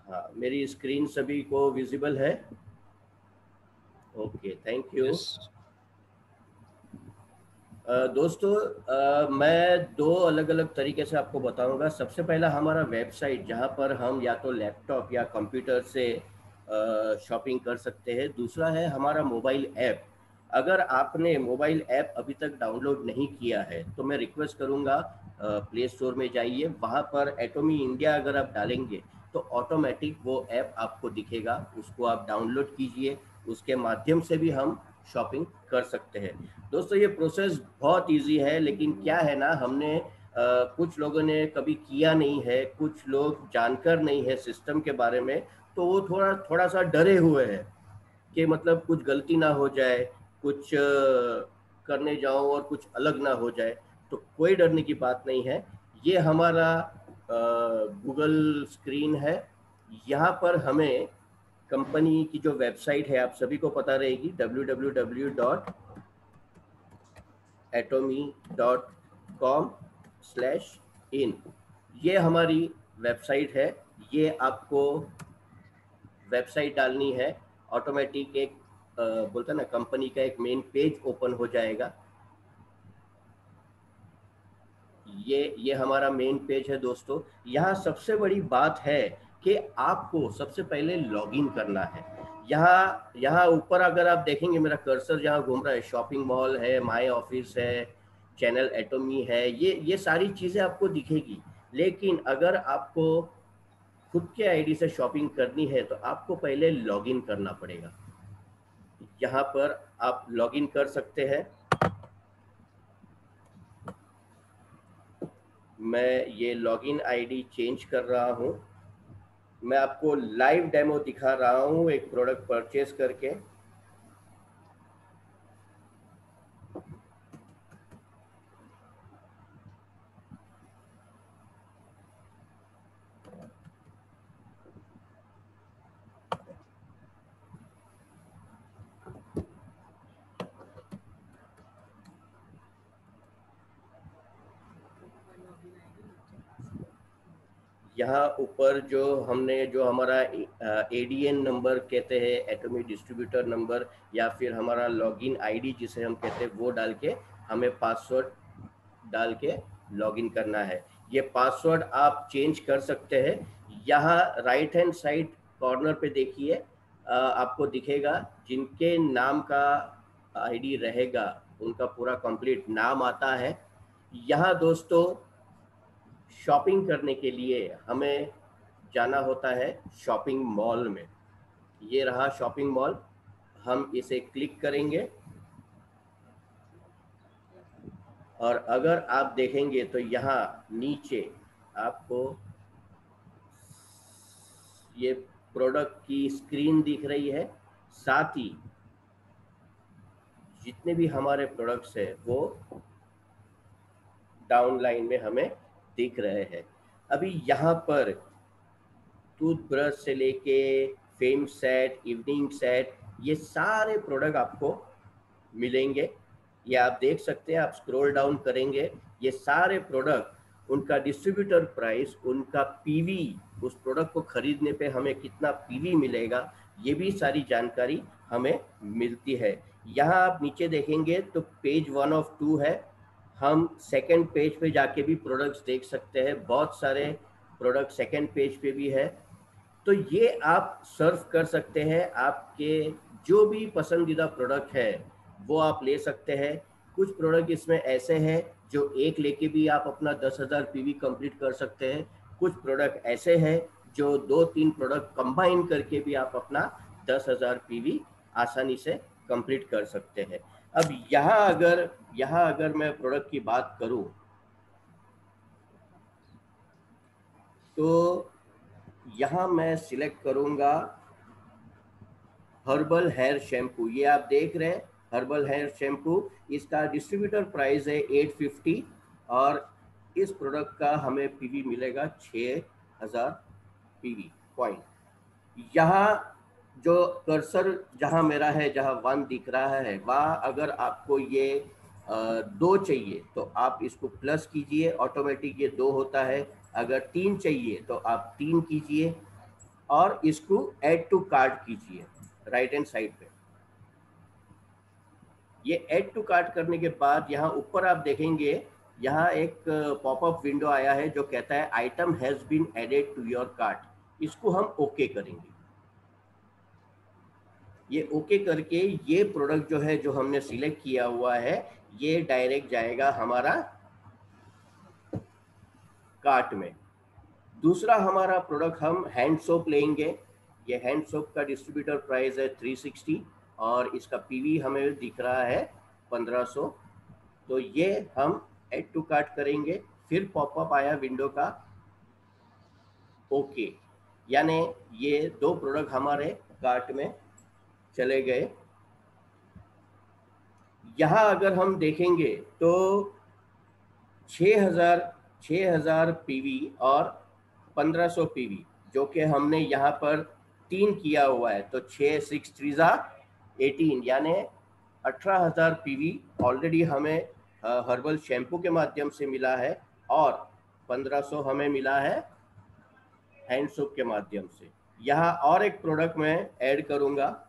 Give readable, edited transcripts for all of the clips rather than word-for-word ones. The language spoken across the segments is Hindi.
हाँ, मेरी स्क्रीन सभी को विजिबल है? Okay, thank you. यस। दोस्तों, मैं दो अलग अलग तरीके से आपको बताऊंगा। सबसे पहला हमारा वेबसाइट, जहां पर हम या तो लैपटॉप या कंप्यूटर से शॉपिंग कर सकते हैं। दूसरा है हमारा मोबाइल ऐप। अगर आपने मोबाइल ऐप अभी तक डाउनलोड नहीं किया है तो मैं रिक्वेस्ट करूंगा, प्ले स्टोर में जाइए। वहां पर एटॉमी इंडिया अगर आप डालेंगे तो ऑटोमेटिक वो ऐप आपको दिखेगा, उसको आप डाउनलोड कीजिए। उसके माध्यम से भी हम शॉपिंग कर सकते हैं। दोस्तों, ये प्रोसेस बहुत इजी है, लेकिन क्या है ना, हमने कुछ लोगों ने कभी किया नहीं है, कुछ लोग जानकर नहीं है सिस्टम के बारे में, तो वो थोड़ा थोड़ा सा डरे हुए हैं कि मतलब कुछ गलती ना हो जाए, कुछ करने जाओ और कुछ अलग ना हो जाए। तो कोई डरने की बात नहीं है। ये हमारा गूगल स्क्रीन है। यहाँ पर हमें कंपनी की जो वेबसाइट है आप सभी को पता रहेगी, www.atomy.com/in। ये हमारी वेबसाइट है। ये आपको वेबसाइट डालनी है, ऑटोमेटिक एक बोलता है ना, कंपनी का एक मेन पेज ओपन हो जाएगा। ये हमारा मेन पेज है दोस्तों। यहाँ सबसे बड़ी बात है कि आपको सबसे पहले लॉगिन करना है। यहाँ यहाँ ऊपर अगर आप देखेंगे, मेरा कर्सर जहाँ घूम रहा है, शॉपिंग मॉल है, माई ऑफिस है, चैनल एटोमी है, ये सारी चीज़ें आपको दिखेगी। लेकिन अगर आपको खुद के आईडी से शॉपिंग करनी है तो आपको पहले लॉगिन करना पड़ेगा। यहाँ पर आप लॉगिन कर सकते हैं। मैं ये लॉगिन आईडी चेंज कर रहा हूँ। मैं आपको लाइव डेमो दिखा रहा हूँ एक प्रोडक्ट परचेज करके। यहाँ ऊपर जो हमारा एडीएन नंबर कहते हैं, एटॉमी डिस्ट्रीब्यूटर नंबर, या फिर हमारा लॉगिन आईडी जिसे हम कहते हैं, वो डाल के हमें पासवर्ड डाल के लॉगिन करना है। ये पासवर्ड आप चेंज कर सकते हैं। यहाँ राइट हैंड साइड कॉर्नर पे देखिए, आपको दिखेगा जिनके नाम का आईडी रहेगा उनका पूरा कंप्लीट नाम आता है। यहाँ दोस्तों, शॉपिंग करने के लिए हमें जाना होता है शॉपिंग मॉल में। ये रहा शॉपिंग मॉल, हम इसे क्लिक करेंगे और अगर आप देखेंगे तो यहाँ नीचे आपको ये प्रोडक्ट की स्क्रीन दिख रही है। साथ ही जितने भी हमारे प्रोडक्ट्स है वो डाउन लाइन में हमें दिख रहे हैं। अभी यहाँ पर टूथब्रश से लेके फेम सेट, इवनिंग सेट, ये सारे प्रोडक्ट आपको मिलेंगे। ये आप देख सकते हैं, आप स्क्रॉल डाउन करेंगे, ये सारे प्रोडक्ट, उनका डिस्ट्रीब्यूटर प्राइस, उनका पीवी, उस प्रोडक्ट को खरीदने पे हमें कितना पीवी मिलेगा, ये भी सारी जानकारी हमें मिलती है। यहाँ आप नीचे देखेंगे तो पेज 1 ऑफ 2 है। हम सेकंड पेज पे जाके भी प्रोडक्ट्स देख सकते हैं। बहुत सारे प्रोडक्ट सेकंड पेज पे भी है। तो ये आप सर्व कर सकते हैं। आपके जो भी पसंदीदा प्रोडक्ट है वो आप ले सकते हैं। कुछ प्रोडक्ट इसमें ऐसे हैं जो एक लेके भी आप अपना 10,000 पीवी कंप्लीट कर सकते हैं। कुछ प्रोडक्ट ऐसे हैं जो 2-3 प्रोडक्ट कंबाइन करके भी आप अपना 10,000 पीवी आसानी से कंप्लीट कर सकते हैं। अब यहाँ अगर मैं प्रोडक्ट की बात करूँ तो यहाँ मैं सिलेक्ट करूँगा हर्बल हेयर शैम्पू। ये आप देख रहे हैं हर्बल हेयर शैम्पू, इसका डिस्ट्रीब्यूटर प्राइस है 850 और इस प्रोडक्ट का हमें पीवी मिलेगा 6000 पीवी पॉइंट। यहाँ जो कर्सर जहाँ मेरा है, जहाँ 1 दिख रहा है, वहाँ अगर आपको ये 2 चाहिए तो आप इसको प्लस कीजिए, ऑटोमेटिक ये 2 होता है। अगर 3 चाहिए तो आप 3 कीजिए। और इसको ऐड टू कार्ट कीजिए राइट हैंड साइड पे। ये ऐड टू कार्ट करने के बाद यहाँ ऊपर आप देखेंगे, यहाँ एक पॉपअप विंडो आया है जो कहता है item has been added to your cart. इसको हम ओके करेंगे। ये ओके करके ये प्रोडक्ट जो है, जो हमने सिलेक्ट किया हुआ है, ये डायरेक्ट जाएगा हमारा कार्ट में। दूसरा हमारा प्रोडक्ट हम हैंड सोप लेंगे। ये हैंड सोप का डिस्ट्रीब्यूटर प्राइस है 360 और इसका पीवी हमें दिख रहा है 1500। तो ये हम ऐड टू कार्ट करेंगे। फिर पॉपअप आया विंडो का ओके, यानी ये दो प्रोडक्ट हमारे कार्ट में चले गए। यहाँ अगर हम देखेंगे तो 6000 पीवी और 1500 पीवी जो कि हमने यहाँ पर 3 किया हुआ है, तो 6 6 3 18 यानी 18000 पीवी ऑलरेडी हमें हर्बल शैम्पू के माध्यम से मिला है और 1500 हमें मिला है हैंड सोप के माध्यम से। यहाँ और एक प्रोडक्ट मैं ऐड करूँगा,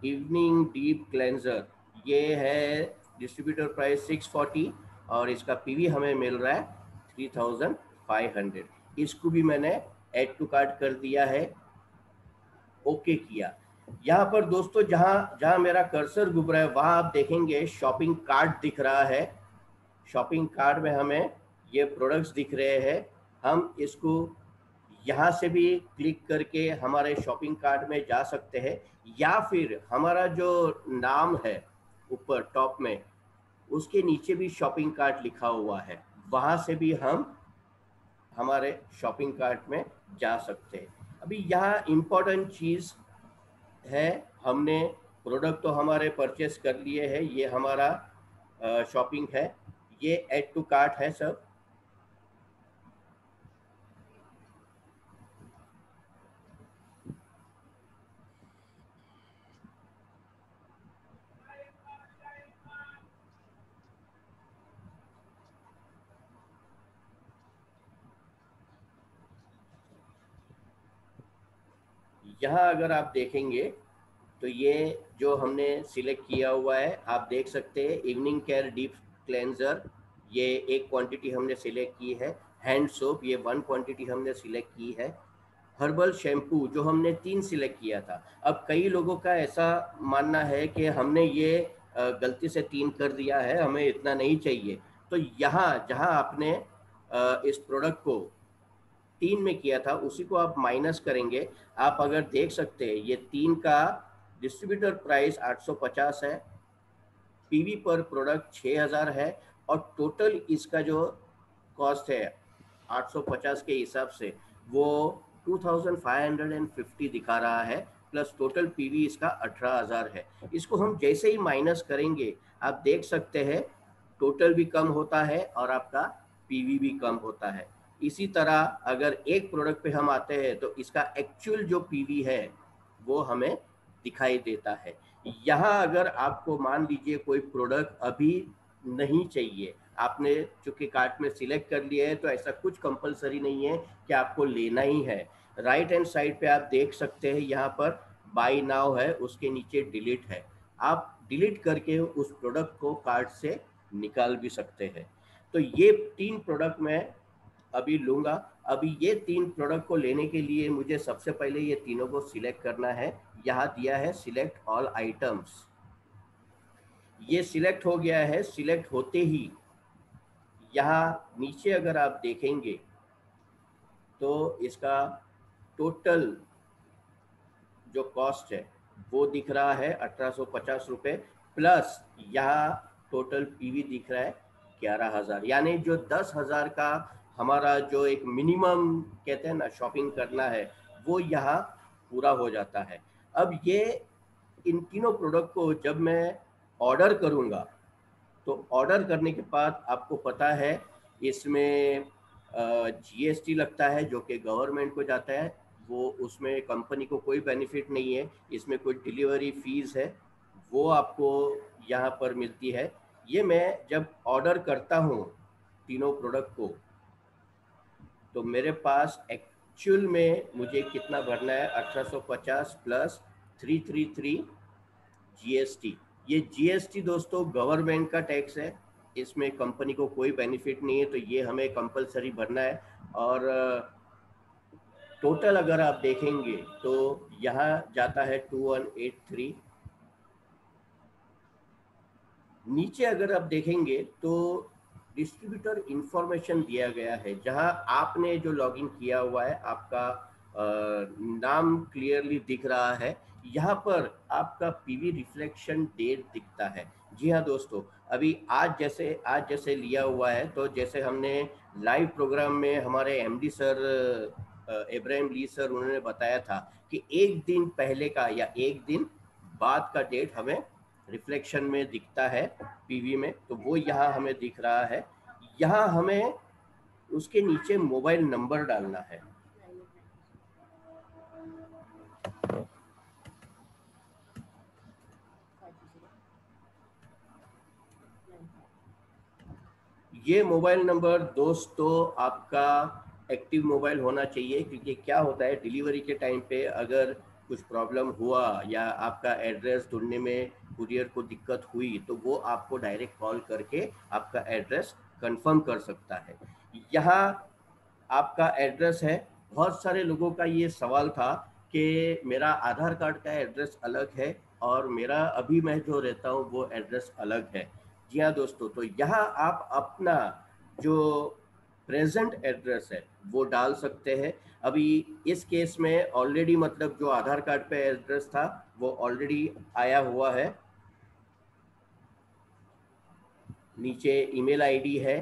इवनिंग डीप क्लेंजर। ये है डिस्ट्रीब्यूटर प्राइस 640 और इसका पीवी हमें मिल रहा है 3500। इसको भी मैंने ऐड टू कार्ट कर दिया है, ओके किया। यहाँ पर दोस्तों जहाँ जहाँ मेरा कर्सर घूम रहा है वहाँ आप देखेंगे शॉपिंग कार्ट दिख रहा है। शॉपिंग कार्ट में हमें ये प्रोडक्ट्स दिख रहे हैं। हम इसको यहाँ से भी क्लिक करके हमारे शॉपिंग कार्ट में जा सकते हैं, या फिर हमारा जो नाम है ऊपर टॉप में उसके नीचे भी शॉपिंग कार्ट लिखा हुआ है, वहाँ से भी हम हमारे शॉपिंग कार्ट में जा सकते हैं। अभी यहाँ इम्पोर्टेंट चीज़ है, हमने प्रोडक्ट तो हमारे परचेस कर लिए हैं, ये हमारा शॉपिंग है, ये ऐड टू कार्ट है सब। यहाँ अगर आप देखेंगे तो ये जो हमने सिलेक्ट किया हुआ है, आप देख सकते हैं इवनिंग केयर डीप क्लेंजर, ये एक क्वांटिटी हमने सिलेक्ट की है। हैंड सोप ये 1 क्वांटिटी हमने सिलेक्ट की है। हर्बल शैम्पू जो हमने 3 सिलेक्ट किया था। अब कई लोगों का ऐसा मानना है कि हमने ये गलती से 3 कर दिया है, हमें इतना नहीं चाहिए। तो यहाँ जहाँ आपने इस प्रोडक्ट को 3 में किया था उसी को आप माइनस करेंगे। आप अगर देख सकते हैं ये 3 का डिस्ट्रीब्यूटर प्राइस 850 है, पीवी पर प्रोडक्ट 6000 है और टोटल इसका जो कॉस्ट है 850 के हिसाब से वो 2550 दिखा रहा है, प्लस टोटल पीवी इसका 18000 है। इसको हम जैसे ही माइनस करेंगे आप देख सकते हैं टोटल भी कम होता है और आपका पीवी भी कम होता है। इसी तरह अगर एक प्रोडक्ट पे हम आते हैं तो इसका एक्चुअल जो पीवी है वो हमें दिखाई देता है। यहाँ अगर आपको मान लीजिए कोई प्रोडक्ट अभी नहीं चाहिए, आपने चूंकि कार्ट में सिलेक्ट कर लिया है, तो ऐसा कुछ कंपलसरी नहीं है कि आपको लेना ही है। राइट हैंड साइड पे आप देख सकते हैं यहाँ पर बाय नाउ है, उसके नीचे डिलीट है। आप डिलीट करके उस प्रोडक्ट को कार्ट से निकाल भी सकते हैं। तो ये 3 प्रोडक्ट मैं अभी लूँगा। अभी ये 3 प्रोडक्ट को लेने के लिए मुझे सबसे पहले ये तीनों को सिलेक्ट करना है। यहाँ दिया है सिलेक्ट ऑल आइटम्स, ये सिलेक्ट हो गया है। सिलेक्ट होते ही यहाँ नीचे अगर आप देखेंगे तो इसका टोटल जो कॉस्ट है वो दिख रहा है 1850 रुपये, प्लस यहाँ टोटल पीवी दिख रहा है 11000। यानी जो 10,000 का हमारा जो एक मिनिमम कहते हैं ना शॉपिंग करना है वो यहाँ पूरा हो जाता है। अब ये इन तीनों प्रोडक्ट को जब मैं ऑर्डर करूँगा तो ऑर्डर करने के बाद आपको पता है इसमें जीएसटी लगता है जो कि गवर्नमेंट को जाता है, वो उसमें कंपनी को कोई बेनिफिट नहीं है। इसमें कोई डिलीवरी फीस है वो आपको यहाँ पर मिलती है। ये मैं जब ऑर्डर करता हूँ तीनों प्रोडक्ट को, तो मेरे पास एक्चुअल में मुझे कितना भरना है, 1850 प्लस 333 जीएसटी। ये जीएसटी दोस्तों गवर्नमेंट का टैक्स है, इसमें कंपनी को कोई बेनिफिट नहीं है, तो ये हमें कंपलसरी भरना है। और टोटल अगर आप देखेंगे तो यहाँ जाता है 2183। नीचे अगर आप देखेंगे तो डिस्ट्रीब्यूटर इंफॉर्मेशन दिया गया है, जहां आपने जो लॉगिन किया हुआ है आपका नाम क्लियरली दिख रहा है। यहाँ पर आपका पीवी रिफ्लेक्शन डेट दिखता है। जी हाँ दोस्तों, अभी आज जैसे लिया हुआ है, तो जैसे हमने लाइव प्रोग्राम में हमारे एमडी सर इब्राहिम ली सर उन्होंने बताया था कि एक दिन पहले का या एक दिन बाद का डेट हमें रिफ्लेक्शन में दिखता है पीवी में, तो वो यहाँ हमें दिख रहा है। यहाँ हमें उसके नीचे मोबाइल नंबर डालना है। ये मोबाइल नंबर दोस्तों आपका एक्टिव मोबाइल होना चाहिए, क्योंकि क्या होता है डिलीवरी के टाइम पे अगर कुछ प्रॉब्लम हुआ या आपका एड्रेस ढूंढने में कुरियर को दिक्कत हुई, तो वो आपको डायरेक्ट कॉल करके आपका एड्रेस कंफर्म कर सकता है। यहाँ आपका एड्रेस है। बहुत सारे लोगों का ये सवाल था कि मेरा आधार कार्ड का एड्रेस अलग है और मेरा अभी मैं जो रहता हूँ वो एड्रेस अलग है। जी हाँ दोस्तों, तो यहाँ आप अपना जो प्रेजेंट एड्रेस है वो डाल सकते हैं। अभी इस केस में ऑलरेडी मतलब जो आधार कार्ड पे एड्रेस था वो ऑलरेडी आया हुआ है। नीचे ईमेल आईडी है,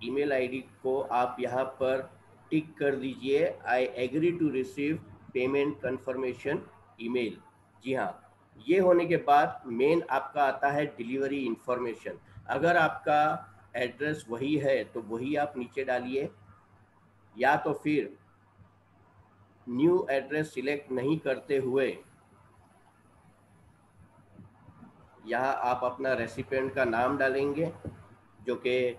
ईमेल आईडी को आप यहाँ पर टिक कर दीजिए, I agree to receive payment confirmation email. जी हाँ, ये होने के बाद मेन आपका आता है डिलीवरी इंफॉर्मेशन। अगर आपका एड्रेस वही है तो वही आप नीचे डालिए, या तो फिर न्यू एड्रेस सिलेक्ट नहीं करते हुए यहाँ आप अपना रेसिपिएंट का नाम डालेंगे, जो कि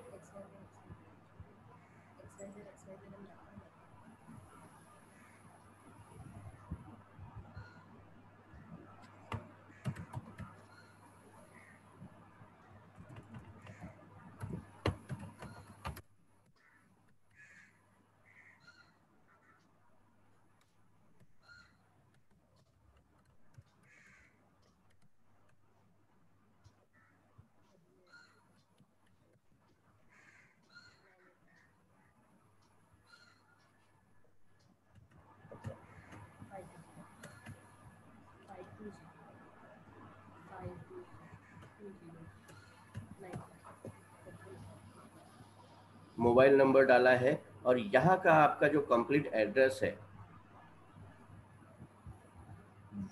मोबाइल नंबर डाला है, और यहाँ का आपका जो कंप्लीट एड्रेस है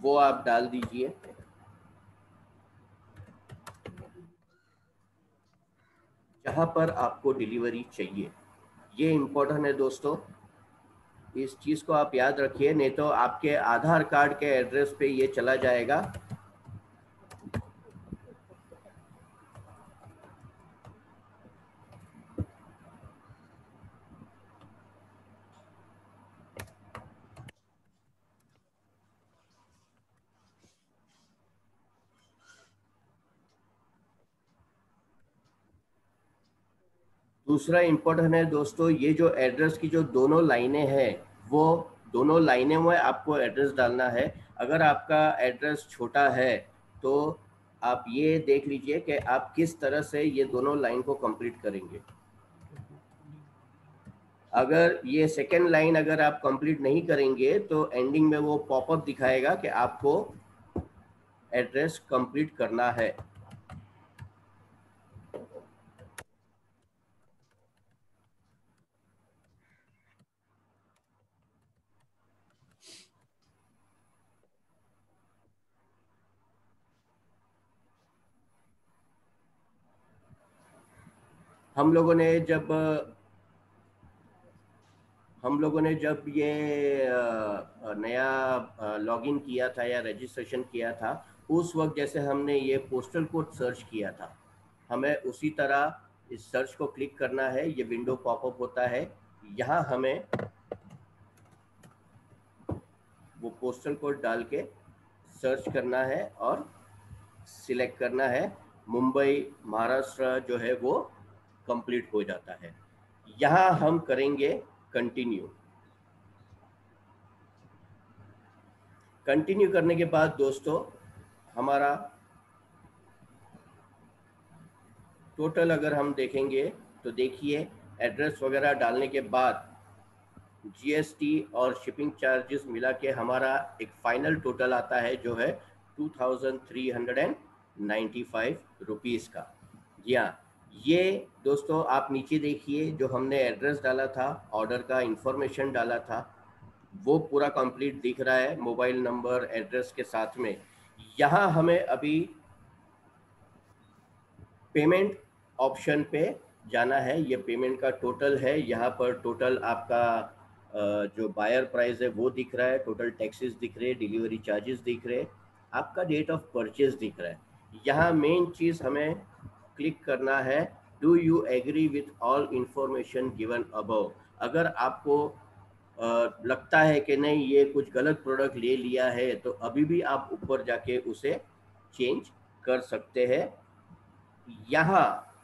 वो आप डाल दीजिए, जहाँ पर आपको डिलीवरी चाहिए। ये इम्पोर्टेंट है दोस्तों, इस चीज़ को आप याद रखिए, नहीं तो आपके आधार कार्ड के एड्रेस पे ये चला जाएगा। दूसरा इम्पोर्टेंट है दोस्तों, ये जो एड्रेस की जो दोनों लाइनें हैं, वो दोनों लाइनें में आपको एड्रेस डालना है। अगर आपका एड्रेस छोटा है तो आप ये देख लीजिए कि आप किस तरह से ये दोनों लाइन को कंप्लीट करेंगे। अगर ये सेकेंड लाइन अगर आप कंप्लीट नहीं करेंगे तो एंडिंग में वो पॉपअप दिखाएगा कि आपको एड्रेस कंप्लीट करना है। हम लोगों ने जब हम लोगों ने जब ये नया लॉगिन किया था या रजिस्ट्रेशन किया था, उस वक्त जैसे हमने ये पोस्टल कोड सर्च किया था, हमें उसी तरह इस सर्च को क्लिक करना है। ये विंडो पॉपअप होता है, यहाँ हमें वो पोस्टल कोड डाल के सर्च करना है और सिलेक्ट करना है। मुंबई महाराष्ट्र जो है वो कंप्लीट हो जाता है। यहाँ हम करेंगे कंटिन्यू। कंटिन्यू करने के बाद दोस्तों हमारा टोटल अगर हम देखेंगे तो देखिए, एड्रेस वगैरह डालने के बाद जीएसटी और शिपिंग चार्जेस मिला के हमारा एक फाइनल टोटल आता है जो है 2395 रुपीज़ का। जी हाँ, ये दोस्तों आप नीचे देखिए, जो हमने एड्रेस डाला था, ऑर्डर का इंफॉर्मेशन डाला था, वो पूरा कंप्लीट दिख रहा है मोबाइल नंबर एड्रेस के साथ में। यहाँ हमें अभी पेमेंट ऑप्शन पे जाना है। ये पेमेंट का टोटल है, यहाँ पर टोटल आपका जो बायर प्राइस है वो दिख रहा है, टोटल टैक्सेस दिख रहे हैं, डिलीवरी चार्जेस दिख रहे हैं, आपका डेट ऑफ परचेज दिख रहा है। यहाँ मेन चीज़ हमें क्लिक करना है, do you agree with all information given above. अगर आपको लगता है कि नहीं ये कुछ गलत प्रोडक्ट ले लिया है, तो अभी भी आप ऊपर जाके उसे चेंज कर सकते हैं। यहाँ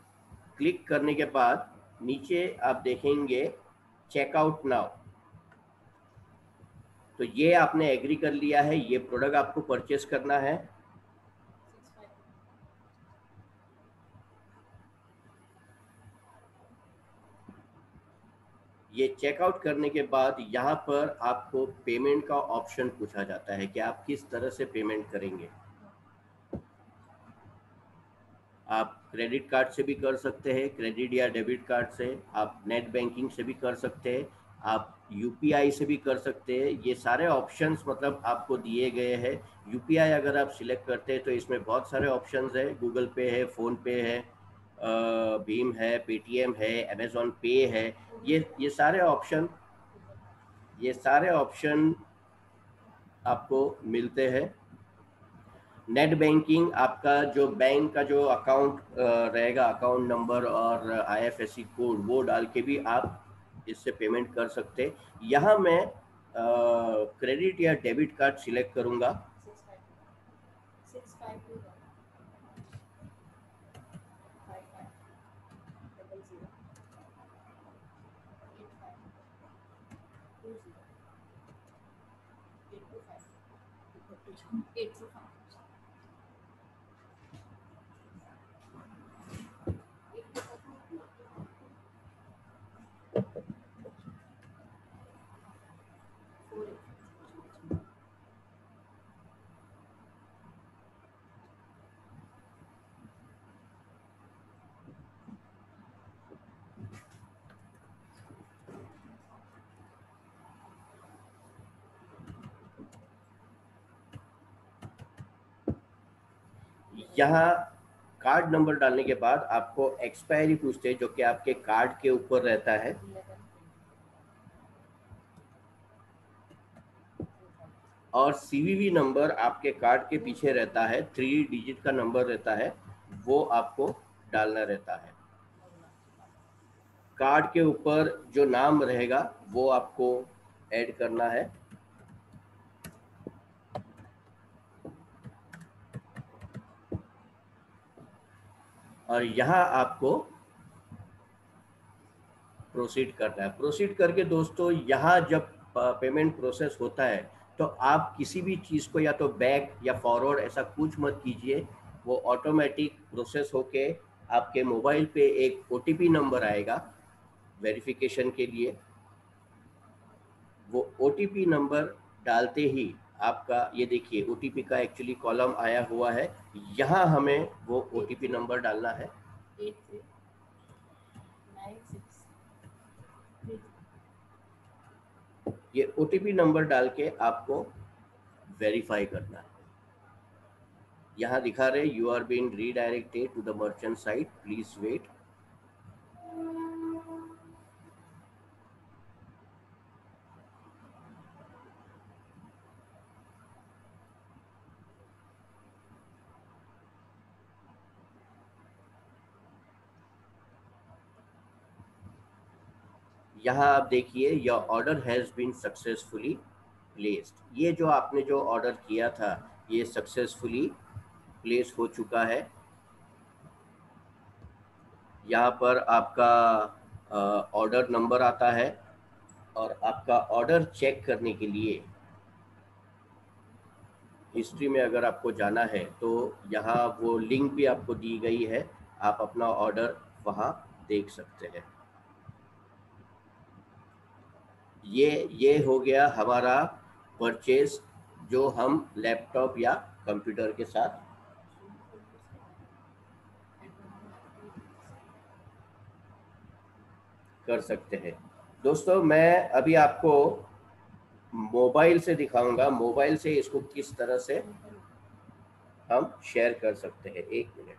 क्लिक करने के बाद नीचे आप देखेंगे चेकआउट नाउ, तो ये आपने एग्री कर लिया है, ये प्रोडक्ट आपको परचेस करना है। ये चेकआउट करने के बाद यहाँ पर आपको पेमेंट का ऑप्शन पूछा जाता है कि आप किस तरह से पेमेंट करेंगे। आप क्रेडिट कार्ड से भी कर सकते हैं, क्रेडिट या डेबिट कार्ड से, आप नेट बैंकिंग से भी कर सकते हैं, आप यूपीआई से भी कर सकते हैं। ये सारे ऑप्शंस मतलब आपको दिए गए हैं। यूपीआई अगर आप सिलेक्ट करते हैं तो इसमें बहुत सारे ऑप्शंस है, गूगल पे है, फ़ोन पे है, भीम है, पेटीएम है, अमेज़ॉन पे है। ये सारे ऑप्शन आपको मिलते हैं। नेट बैंकिंग, आपका जो बैंक का जो अकाउंट रहेगा, अकाउंट नंबर और आईएफएससी कोड वो डाल के भी आप इससे पेमेंट कर सकते हैं। यहाँ मैं क्रेडिट या डेबिट कार्ड सिलेक्ट करूँगा। यहाँ कार्ड नंबर डालने के बाद आपको एक्सपायरी पूछते हैं, जो कि आपके कार्ड के ऊपर रहता है। और सीवीवी नंबर आपके कार्ड के पीछे रहता है, 3 डिजिट का नंबर रहता है, वो आपको डालना रहता है। कार्ड के ऊपर जो नाम रहेगा वो आपको ऐड करना है। और यहाँ आपको प्रोसीड करना है। प्रोसीड करके दोस्तों यहाँ जब पेमेंट प्रोसेस होता है, तो आप किसी भी चीज़ को या तो बैक या फॉरवर्ड ऐसा कुछ मत कीजिए, वो ऑटोमेटिक प्रोसेस होके आपके मोबाइल पे एक ओटीपी नंबर आएगा वेरिफिकेशन के लिए। वो ओटीपी नंबर डालते ही आपका ये देखिए ओटीपी का एक्चुअली कॉलम आया हुआ है, यहाँ हमें वो ओटीपी नंबर डालना है। ये ओटीपी नंबर डाल के आपको वेरीफाई करना है। यहाँ दिखा रहे you are being redirected to the merchant site, please wait. यहाँ आप देखिए your order has been successfully placed. ये जो आपने जो ऑर्डर किया था ये सक्सेसफुली प्लेस हो चुका है। यहाँ पर आपका ऑर्डर नंबर आता है और आपका ऑर्डर चेक करने के लिए हिस्ट्री में अगर आपको जाना है तो यहाँ वो लिंक भी आपको दी गई है, आप अपना ऑर्डर वहाँ देख सकते हैं। ये हो गया हमारा परचेज जो हम लैपटॉप या कंप्यूटर के साथ कर सकते हैं। दोस्तों मैं अभी आपको मोबाइल से दिखाऊंगा, मोबाइल से इसको किस तरह से हम शेयर कर सकते हैं। एक मिनट।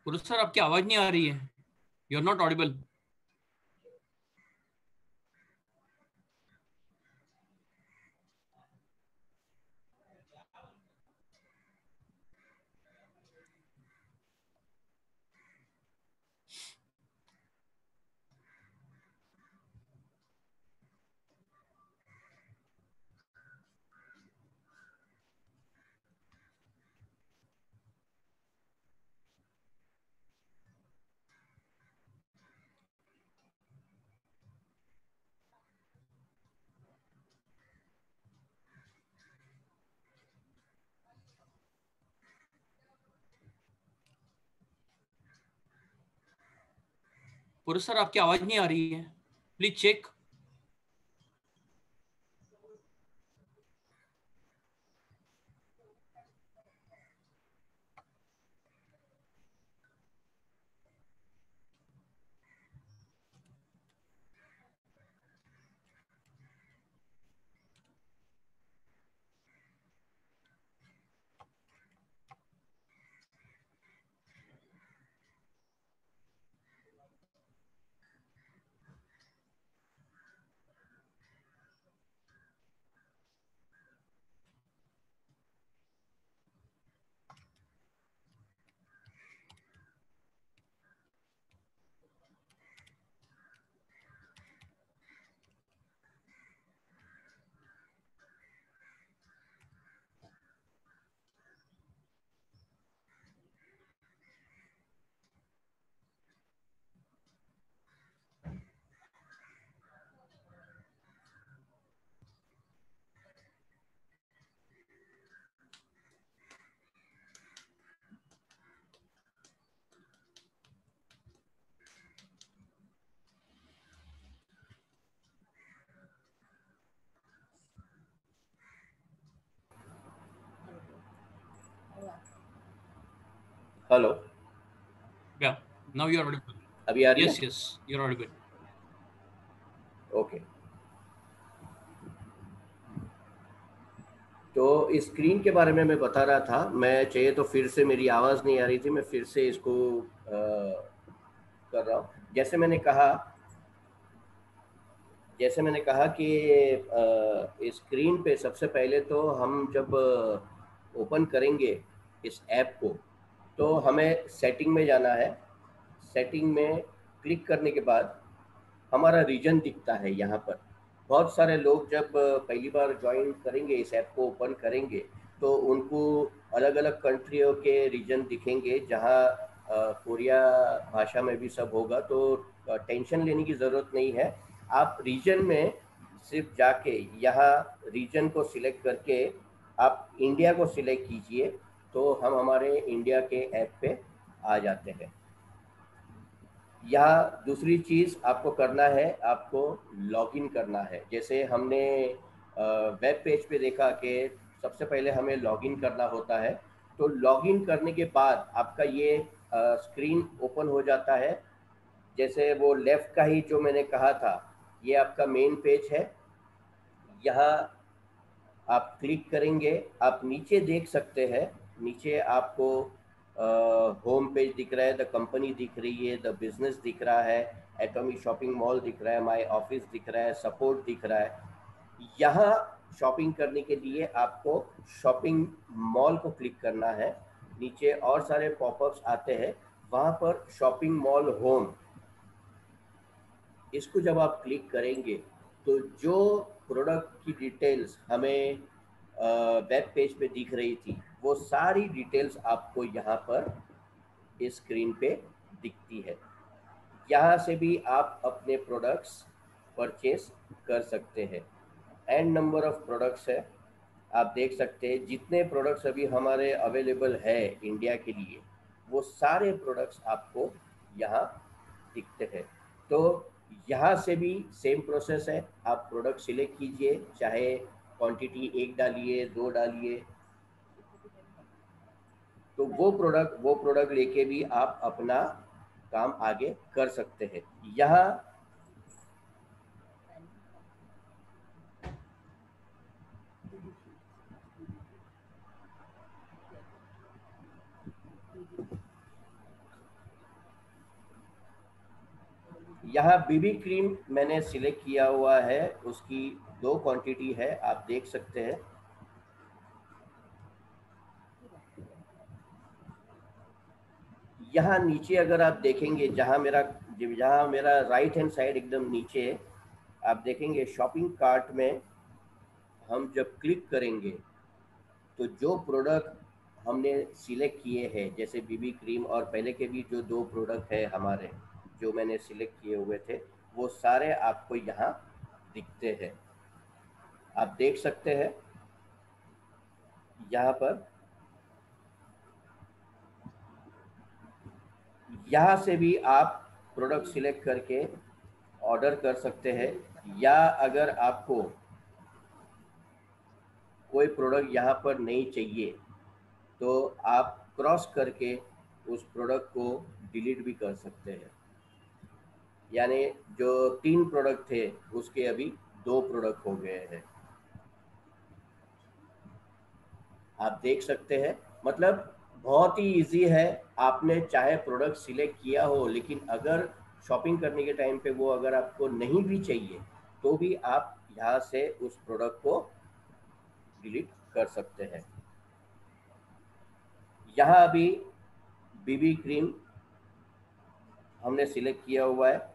पुरुष सर आपकी आवाज नहीं आ रही है, यू आर नॉट ऑडिबल। पुरुष सर आपकी आवाज नहीं आ रही है, please check. Hello, Yeah, now you're audible. अभी आ रही है? Yes, yes, you're audible. Okay, तो स्क्रीन के बारे में मैं बता रहा था। मैं चाहिए तो फिर से, मेरी आवाज़ नहीं आ रही थी, मैं फिर से इसको कर रहा हूँ। जैसे मैंने कहा कि स्क्रीन पे सबसे पहले तो हम जब ओपन करेंगे इस ऐप को, तो हमें सेटिंग में जाना है। सेटिंग में क्लिक करने के बाद हमारा रीजन दिखता है यहाँ पर। बहुत सारे लोग जब पहली बार ज्वाइन करेंगे, इस ऐप को ओपन करेंगे, तो उनको अलग अलग कंट्रियों के रीजन दिखेंगे, जहाँ कोरिया भाषा में भी सब होगा, तो टेंशन लेने की ज़रूरत नहीं है। आप रीजन में सिर्फ जाके यहाँ रीजन को सिलेक्ट करके आप इंडिया को सिलेक्ट कीजिए, तो हम हमारे इंडिया के ऐप पे आ जाते हैं। यहाँ दूसरी चीज़ आपको करना है, आपको लॉगिन करना है। जैसे हमने वेब पेज पे देखा कि सबसे पहले हमें लॉगिन करना होता है, तो लॉगिन करने के बाद आपका ये स्क्रीन ओपन हो जाता है। जैसे वो लेफ़्ट का ही जो मैंने कहा था, ये आपका मेन पेज है। यहाँ आप क्लिक करेंगे, आप नीचे देख सकते हैं। नीचे आपको होम पेज दिख रहा है, द कंपनी दिख रही है, द बिजनेस दिख रहा है, एटॉमी शॉपिंग मॉल दिख रहा है, माय ऑफिस दिख रहा है, सपोर्ट दिख रहा है। यहाँ शॉपिंग करने के लिए आपको शॉपिंग मॉल को क्लिक करना है। नीचे और सारे पॉपअप्स आते हैं, वहाँ पर शॉपिंग मॉल होम, इसको जब आप क्लिक करेंगे, तो जो प्रोडक्ट की डिटेल्स हमें वेब पेज पे दिख रही थी, वो सारी डिटेल्स आपको यहाँ पर इस स्क्रीन पे दिखती है। यहाँ से भी आप अपने प्रोडक्ट्स परचेस कर सकते हैं। एंड नंबर ऑफ प्रोडक्ट्स है, आप देख सकते हैं जितने प्रोडक्ट्स अभी हमारे अवेलेबल है इंडिया के लिए, वो सारे प्रोडक्ट्स आपको यहाँ दिखते हैं। तो यहाँ से भी सेम प्रोसेस है, आप प्रोडक्ट सिलेक्ट कीजिए, चाहे क्वांटिटी एक डालिए, दो डालिए, तो वो प्रोडक्ट लेके भी आप अपना काम आगे कर सकते हैं। यहाँ यहाँ बीबी क्रीम मैंने सिलेक्ट किया हुआ है, उसकी दो क्वांटिटी है, आप देख सकते हैं। यहाँ नीचे अगर आप देखेंगे, जहाँ मेरा राइट हैंड साइड एकदम नीचे है, आप देखेंगे शॉपिंग कार्ट में हम जब क्लिक करेंगे, तो जो प्रोडक्ट हमने सिलेक्ट किए हैं, जैसे बीबी क्रीम और पहले के भी जो दो प्रोडक्ट है हमारे, जो मैंने सिलेक्ट किए हुए थे, वो सारे आपको यहाँ दिखते हैं। आप देख सकते हैं यहाँ पर। यहाँ से भी आप प्रोडक्ट सिलेक्ट करके ऑर्डर कर सकते हैं, या अगर आपको कोई प्रोडक्ट यहाँ पर नहीं चाहिए, तो आप क्रॉस करके उस प्रोडक्ट को डिलीट भी कर सकते हैं। यानी जो 3 प्रोडक्ट थे, उसके अभी 2 प्रोडक्ट हो गए हैं। आप देख सकते हैं, मतलब बहुत ही इजी है। आपने चाहे प्रोडक्ट सिलेक्ट किया हो, लेकिन अगर शॉपिंग करने के टाइम पे वो अगर आपको नहीं भी चाहिए, तो भी आप यहाँ से उस प्रोडक्ट को डिलीट कर सकते हैं। यहाँ अभी बीबी क्रीम हमने सिलेक्ट किया हुआ है।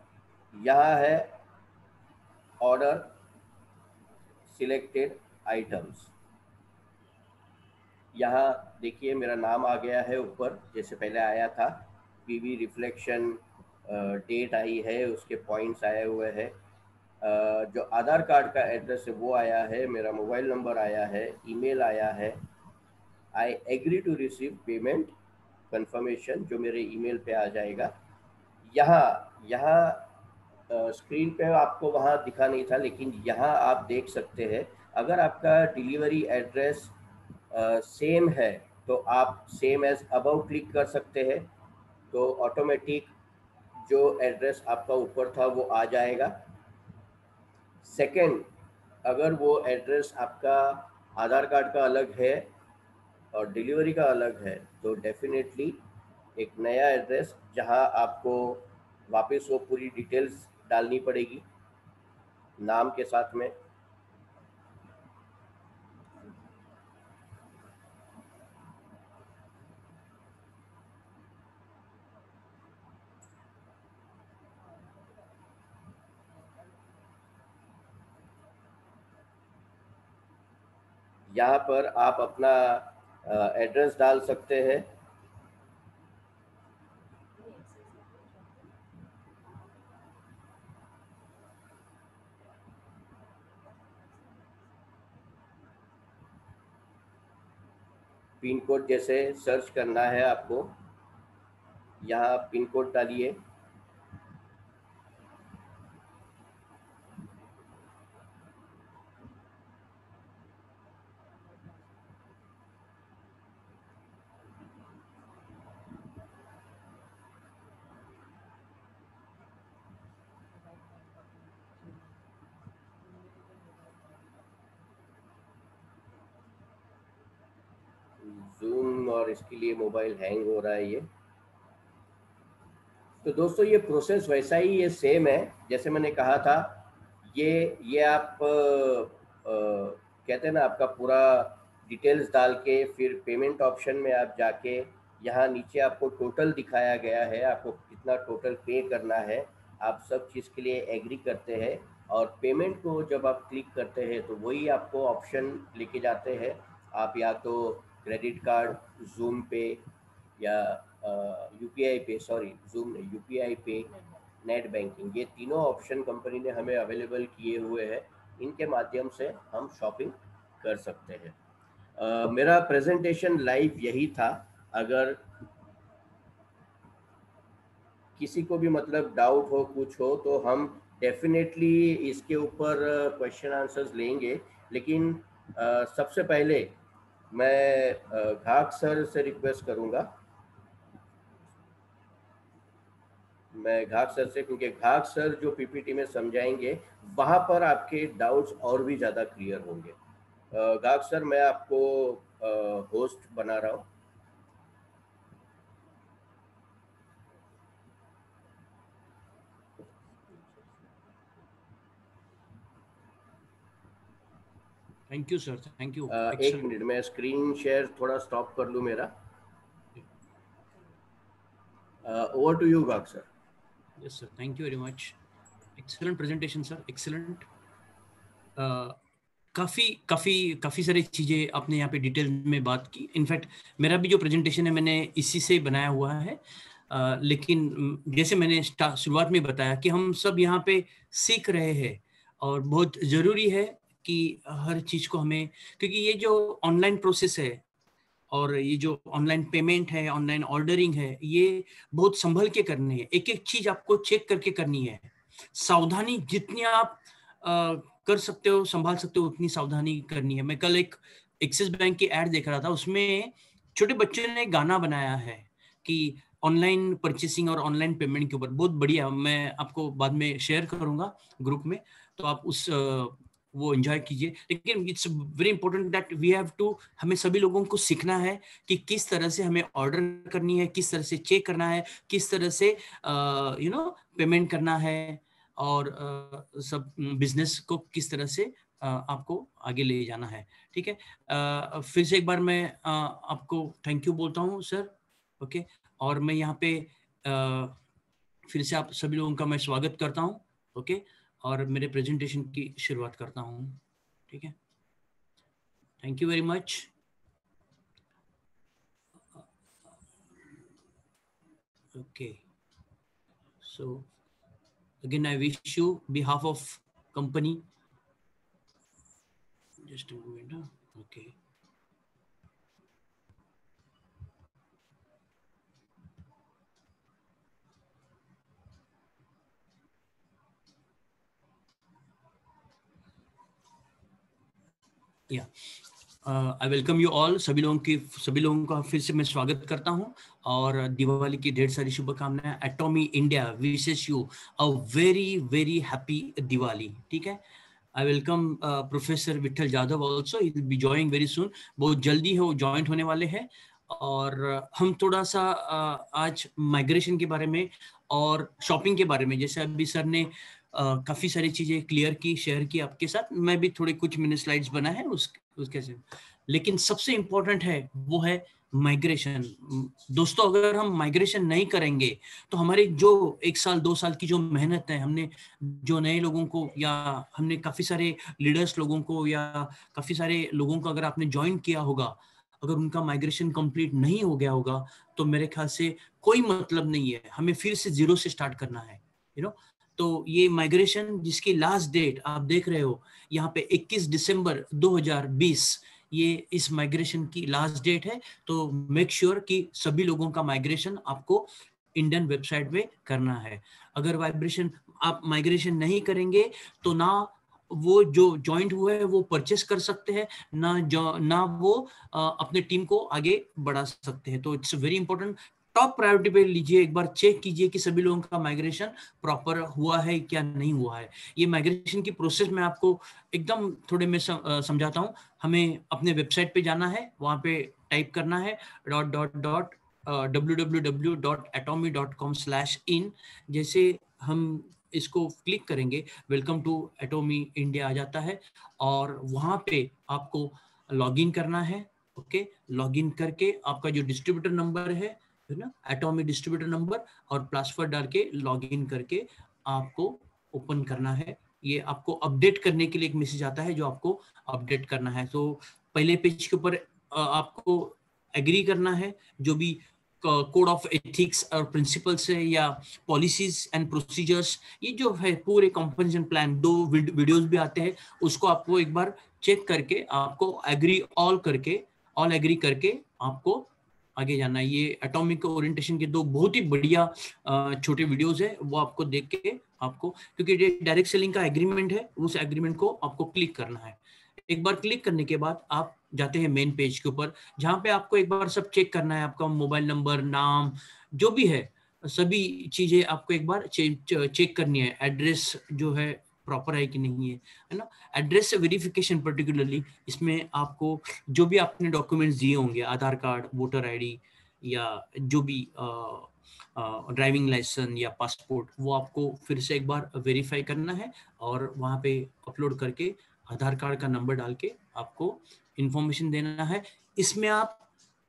यहाँ है ऑर्डर सिलेक्टेड आइटम्स। यहाँ देखिए मेरा नाम आ गया है ऊपर, जैसे पहले आया था। पीवी रिफ्लेक्शन डेट आई है, उसके पॉइंट्स आए हुए हैं। जो आधार कार्ड का एड्रेस है वो आया है, मेरा मोबाइल नंबर आया है, ईमेल आया है। I agree to receive payment confirmation, जो मेरे ईमेल पे आ जाएगा। यहाँ यहाँ स्क्रीन पे आपको वहाँ दिखा नहीं था, लेकिन यहाँ आप देख सकते हैं। अगर आपका डिलीवरी एड्रेस सेम है, तो आप सेम एज अबव क्लिक कर सकते हैं, तो ऑटोमेटिक जो एड्रेस आपका ऊपर था वो आ जाएगा। सेकंड, अगर वो एड्रेस आपका आधार कार्ड का अलग है और डिलीवरी का अलग है, तो डेफिनेटली एक नया एड्रेस जहां आपको वापस वो पूरी डिटेल्स डालनी पड़ेगी नाम के साथ में। यहाँ पर आप अपना एड्रेस डाल सकते हैं। पिन कोड जैसे सर्च करना है आपको, यहाँ पिन कोड डालिए। जूम और इसके लिए मोबाइल हैंग हो रहा है ये। तो दोस्तों ये प्रोसेस वैसा ही ये सेम है जैसे मैंने कहा था। ये आप कहते हैं ना, आपका पूरा डिटेल्स डाल के फिर पेमेंट ऑप्शन में आप जाके यहाँ नीचे आपको टोटल दिखाया गया है, आपको कितना टोटल पे करना है। आप सब चीज़ के लिए एग्री करते हैं और पेमेंट को जब आप क्लिक करते हैं तो वही आपको ऑप्शन लेके जाते हैं। आप या तो क्रेडिट कार्ड, जूम पे या यूपीआई पे, सॉरी जूम नहीं, यूपीआई पे, नेट बैंकिंग, ये तीनों ऑप्शन कंपनी ने हमें अवेलेबल किए हुए हैं। इनके माध्यम से हम शॉपिंग कर सकते हैं। मेरा प्रेजेंटेशन लाइव यही था। अगर किसी को भी मतलब डाउट हो, कुछ हो, तो हम डेफिनेटली इसके ऊपर क्वेश्चन आंसर्स लेंगे। लेकिन सबसे पहले मैं घाक सर से रिक्वेस्ट करूंगा, मैं घाक सर से, क्योंकि घाक सर जो पीपीटी में समझाएंगे वहाँ पर आपके डाउट्स और भी ज़्यादा क्लियर होंगे। घाक सर, मैं आपको होस्ट बना रहा हूँ। Thank you sir, thank you, एक एक्सेलेंट। मिनट, मैं स्क्रीन शेयर थोड़ा स्टॉप कर लूँ मेरा। Over to you Ghag sir. Yes sir, thank you very much. Excellent presentation sir, excellent. काफ़ी काफ़ी काफ़ी सारी चीज़ें आपने यहाँ पे डिटेल में बात की। इनफैक्ट मेरा भी जो प्रेजेंटेशन है मैंने इसी से बनाया हुआ है। लेकिन जैसे मैंने शुरुआत में बताया कि हम सब यहाँ पे सीख रहे हैं और बहुत ज़रूरी है कि हर चीज़ को हमें, क्योंकि ये जो ऑनलाइन प्रोसेस है और ये जो ऑनलाइन पेमेंट है, ऑनलाइन ऑर्डरिंग है, ये बहुत संभल के करनी है। एक एक चीज़ आपको चेक करके करनी है। सावधानी जितनी आप कर सकते हो, संभाल सकते हो, उतनी सावधानी करनी है। मैं कल एक एक्सिस बैंक की एड देख रहा था, उसमें छोटे बच्चे ने गाना बनाया है कि ऑनलाइन परचेसिंग और ऑनलाइन पेमेंट के ऊपर। बहुत बढ़िया, मैं आपको बाद में शेयर करूंगा ग्रुप में, तो आप उस वो एंजॉय कीजिए। लेकिन it's very important that we have to, हमें सभी लोगों को सीखना है कि किस तरह से हमें ऑर्डर करनी है, किस तरह से चेक करना है, किस तरह से पेमेंट करना है, और सब बिजनेस को किस तरह से आपको आगे ले जाना है। ठीक है, फिर से एक बार मैं आपको थैंक यू बोलता हूँ सर। ओके, और मैं यहाँ पे फिर से आप सभी लोगों का मैं स्वागत करता हूँ। ओके, और मेरे प्रेजेंटेशन की शुरुआत करता हूँ। ठीक है, thank you very much. Okay, so again I wish you behalf of company, just a moment, okay. Yeah, I welcome you all, सभी लोगों का फिर से मैं स्वागत करता हूं और दिवाली की ढेर सारी शुभकामनाएं। Atomy India wishes you a very very happy Diwali. ठीक है, I welcome professor Vitthal Jadhav also, he will be joining very soon. बहुत जल्दी है वो ज्वाइंट होने वाले हैं। और हम थोड़ा सा आज माइग्रेशन के बारे में और शॉपिंग के बारे में, जैसे अभी सर ने काफी सारी चीजें क्लियर की, शेयर की आपके साथ, मैं भी थोड़े कुछ मैंने स्लाइड्स बनाए हैं उसके से। लेकिन सबसे इंपॉर्टेंट है वो है माइग्रेशन। दोस्तों, अगर हम माइग्रेशन नहीं करेंगे तो हमारी जो 1 साल 2 साल की जो मेहनत है, हमने जो नए लोगों को या हमने काफी सारे लीडर्स लोगों को या काफी सारे लोगों को अगर आपने ज्वाइन किया होगा, अगर उनका माइग्रेशन कंप्लीट नहीं हो गया होगा तो मेरे ख्याल से कोई मतलब नहीं है, हमें फिर से जीरो से स्टार्ट करना है। तो ये माइग्रेशन जिसकी लास्ट डेट आप देख रहे हो यहाँ पे 21 दिसंबर 2020, ये इस माइग्रेशन की लास्ट डेट है। तो मेक श्योर कि सभी लोगों का माइग्रेशन आपको इंडियन वेबसाइट पे करना है। अगर आप माइग्रेशन नहीं करेंगे तो ना वो जो जॉइंट हुए है वो परचेस कर सकते हैं, ना वो अपने टीम को आगे बढ़ा सकते हैं। तो it's very important, top priority पे लीजिए, एक बार चेक कीजिए कि सभी लोगों का माइग्रेशन प्रॉपर हुआ है क्या नहीं हुआ है। ये माइग्रेशन की प्रोसेस में आपको एकदम थोड़े में समझाता हूँ। हमें अपने वेबसाइट पे जाना है, वहाँ पे टाइप करना है www.atomy.com/in। जैसे हम इसको क्लिक करेंगे, वेलकम टू एटॉमी इंडिया आ जाता है और वहाँ पे आपको लॉगिन करना है। ओके, लॉगिन करके आपका जो डिस्ट्रीब्यूटर नंबर है ना, एटॉमी डिस्ट्रीब्यूटर नंबर और पासवर्ड डाल के लॉगिन करके आपको ओपन करना है। ये आपको अपडेट करने के लिए एक मैसेज आता है जो आपको अपडेट करना है। तो पहले पेज के ऊपर आपको एग्री करना है जो भी कोड ऑफ एथिक्स और प्रिंसिपल्स है या पॉलिसीज एंड प्रोसीजर्स, ये जो है पूरे कंपनसेशन प्लान, 2 वीडियोस भी आते हैं, उसको आपको एक बार चेक करके आपको ऑल एग्री करके आपको आगे जाना है। ये एटॉमिक ओरिएंटेशन के 2 बहुत ही बढ़िया छोटे वीडियोस है, वो आपको देख के आपको, क्योंकि ये डायरेक्ट सेलिंग का एग्रीमेंट है, उस एग्रीमेंट को आपको क्लिक करना है। एक बार क्लिक करने के बाद आप जाते हैं मेन पेज के ऊपर, जहां पे आपको एक बार सब चेक करना है, आपका मोबाइल नंबर, नाम, जो भी है सभी चीजें आपको एक बार चेक करनी है। एड्रेस जो है प्रॉपर है कि नहीं है ना। एड्रेस वेरिफिकेशन पर्टिकुलरली, इसमें आपको जो भी आपने डॉक्यूमेंट्स दिए होंगे, आधार कार्ड, वोटर आईडी या जो भी ड्राइविंग लाइसेंस या पासपोर्ट, वो आपको फिर से एक बार वेरीफाई करना है और वहाँ पे अपलोड करके आधार कार्ड का नंबर डाल के आपको इंफॉर्मेशन देना है। इसमें आप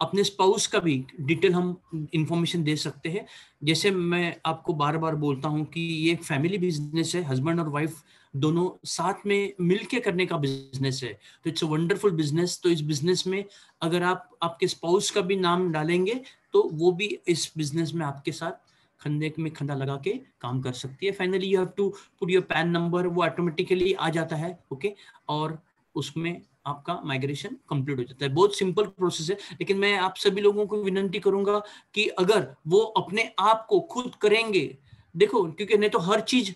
अपने स्पाउस का भी डिटेल हम इंफॉर्मेशन दे सकते हैं। जैसे मैं आपको बार बार बोलता हूँ कि ये एक फैमिली बिजनेस है, हस्बैंड और वाइफ दोनों साथ में मिलके करने का बिजनेस है, तो इट्स अ वंडरफुल बिजनेस। तो इस बिजनेस में अगर आप आपके स्पाउस का भी नाम डालेंगे तो वो भी इस बिजनेस में आपके साथ खंडे में खंडा लगा के काम कर सकती है। Finally you have to put your PAN number, वो ऑटोमेटिकली आ जाता है। ओके, और उसमें आपका माइग्रेशन कंप्लीट हो जाता है। बहुत सिंपल प्रोसेस है, लेकिन मैं आप सभी लोगों को विनती करूंगा कि अगर वो अपने आप को खुद करेंगे, देखो, क्योंकि नहीं तो हर चीज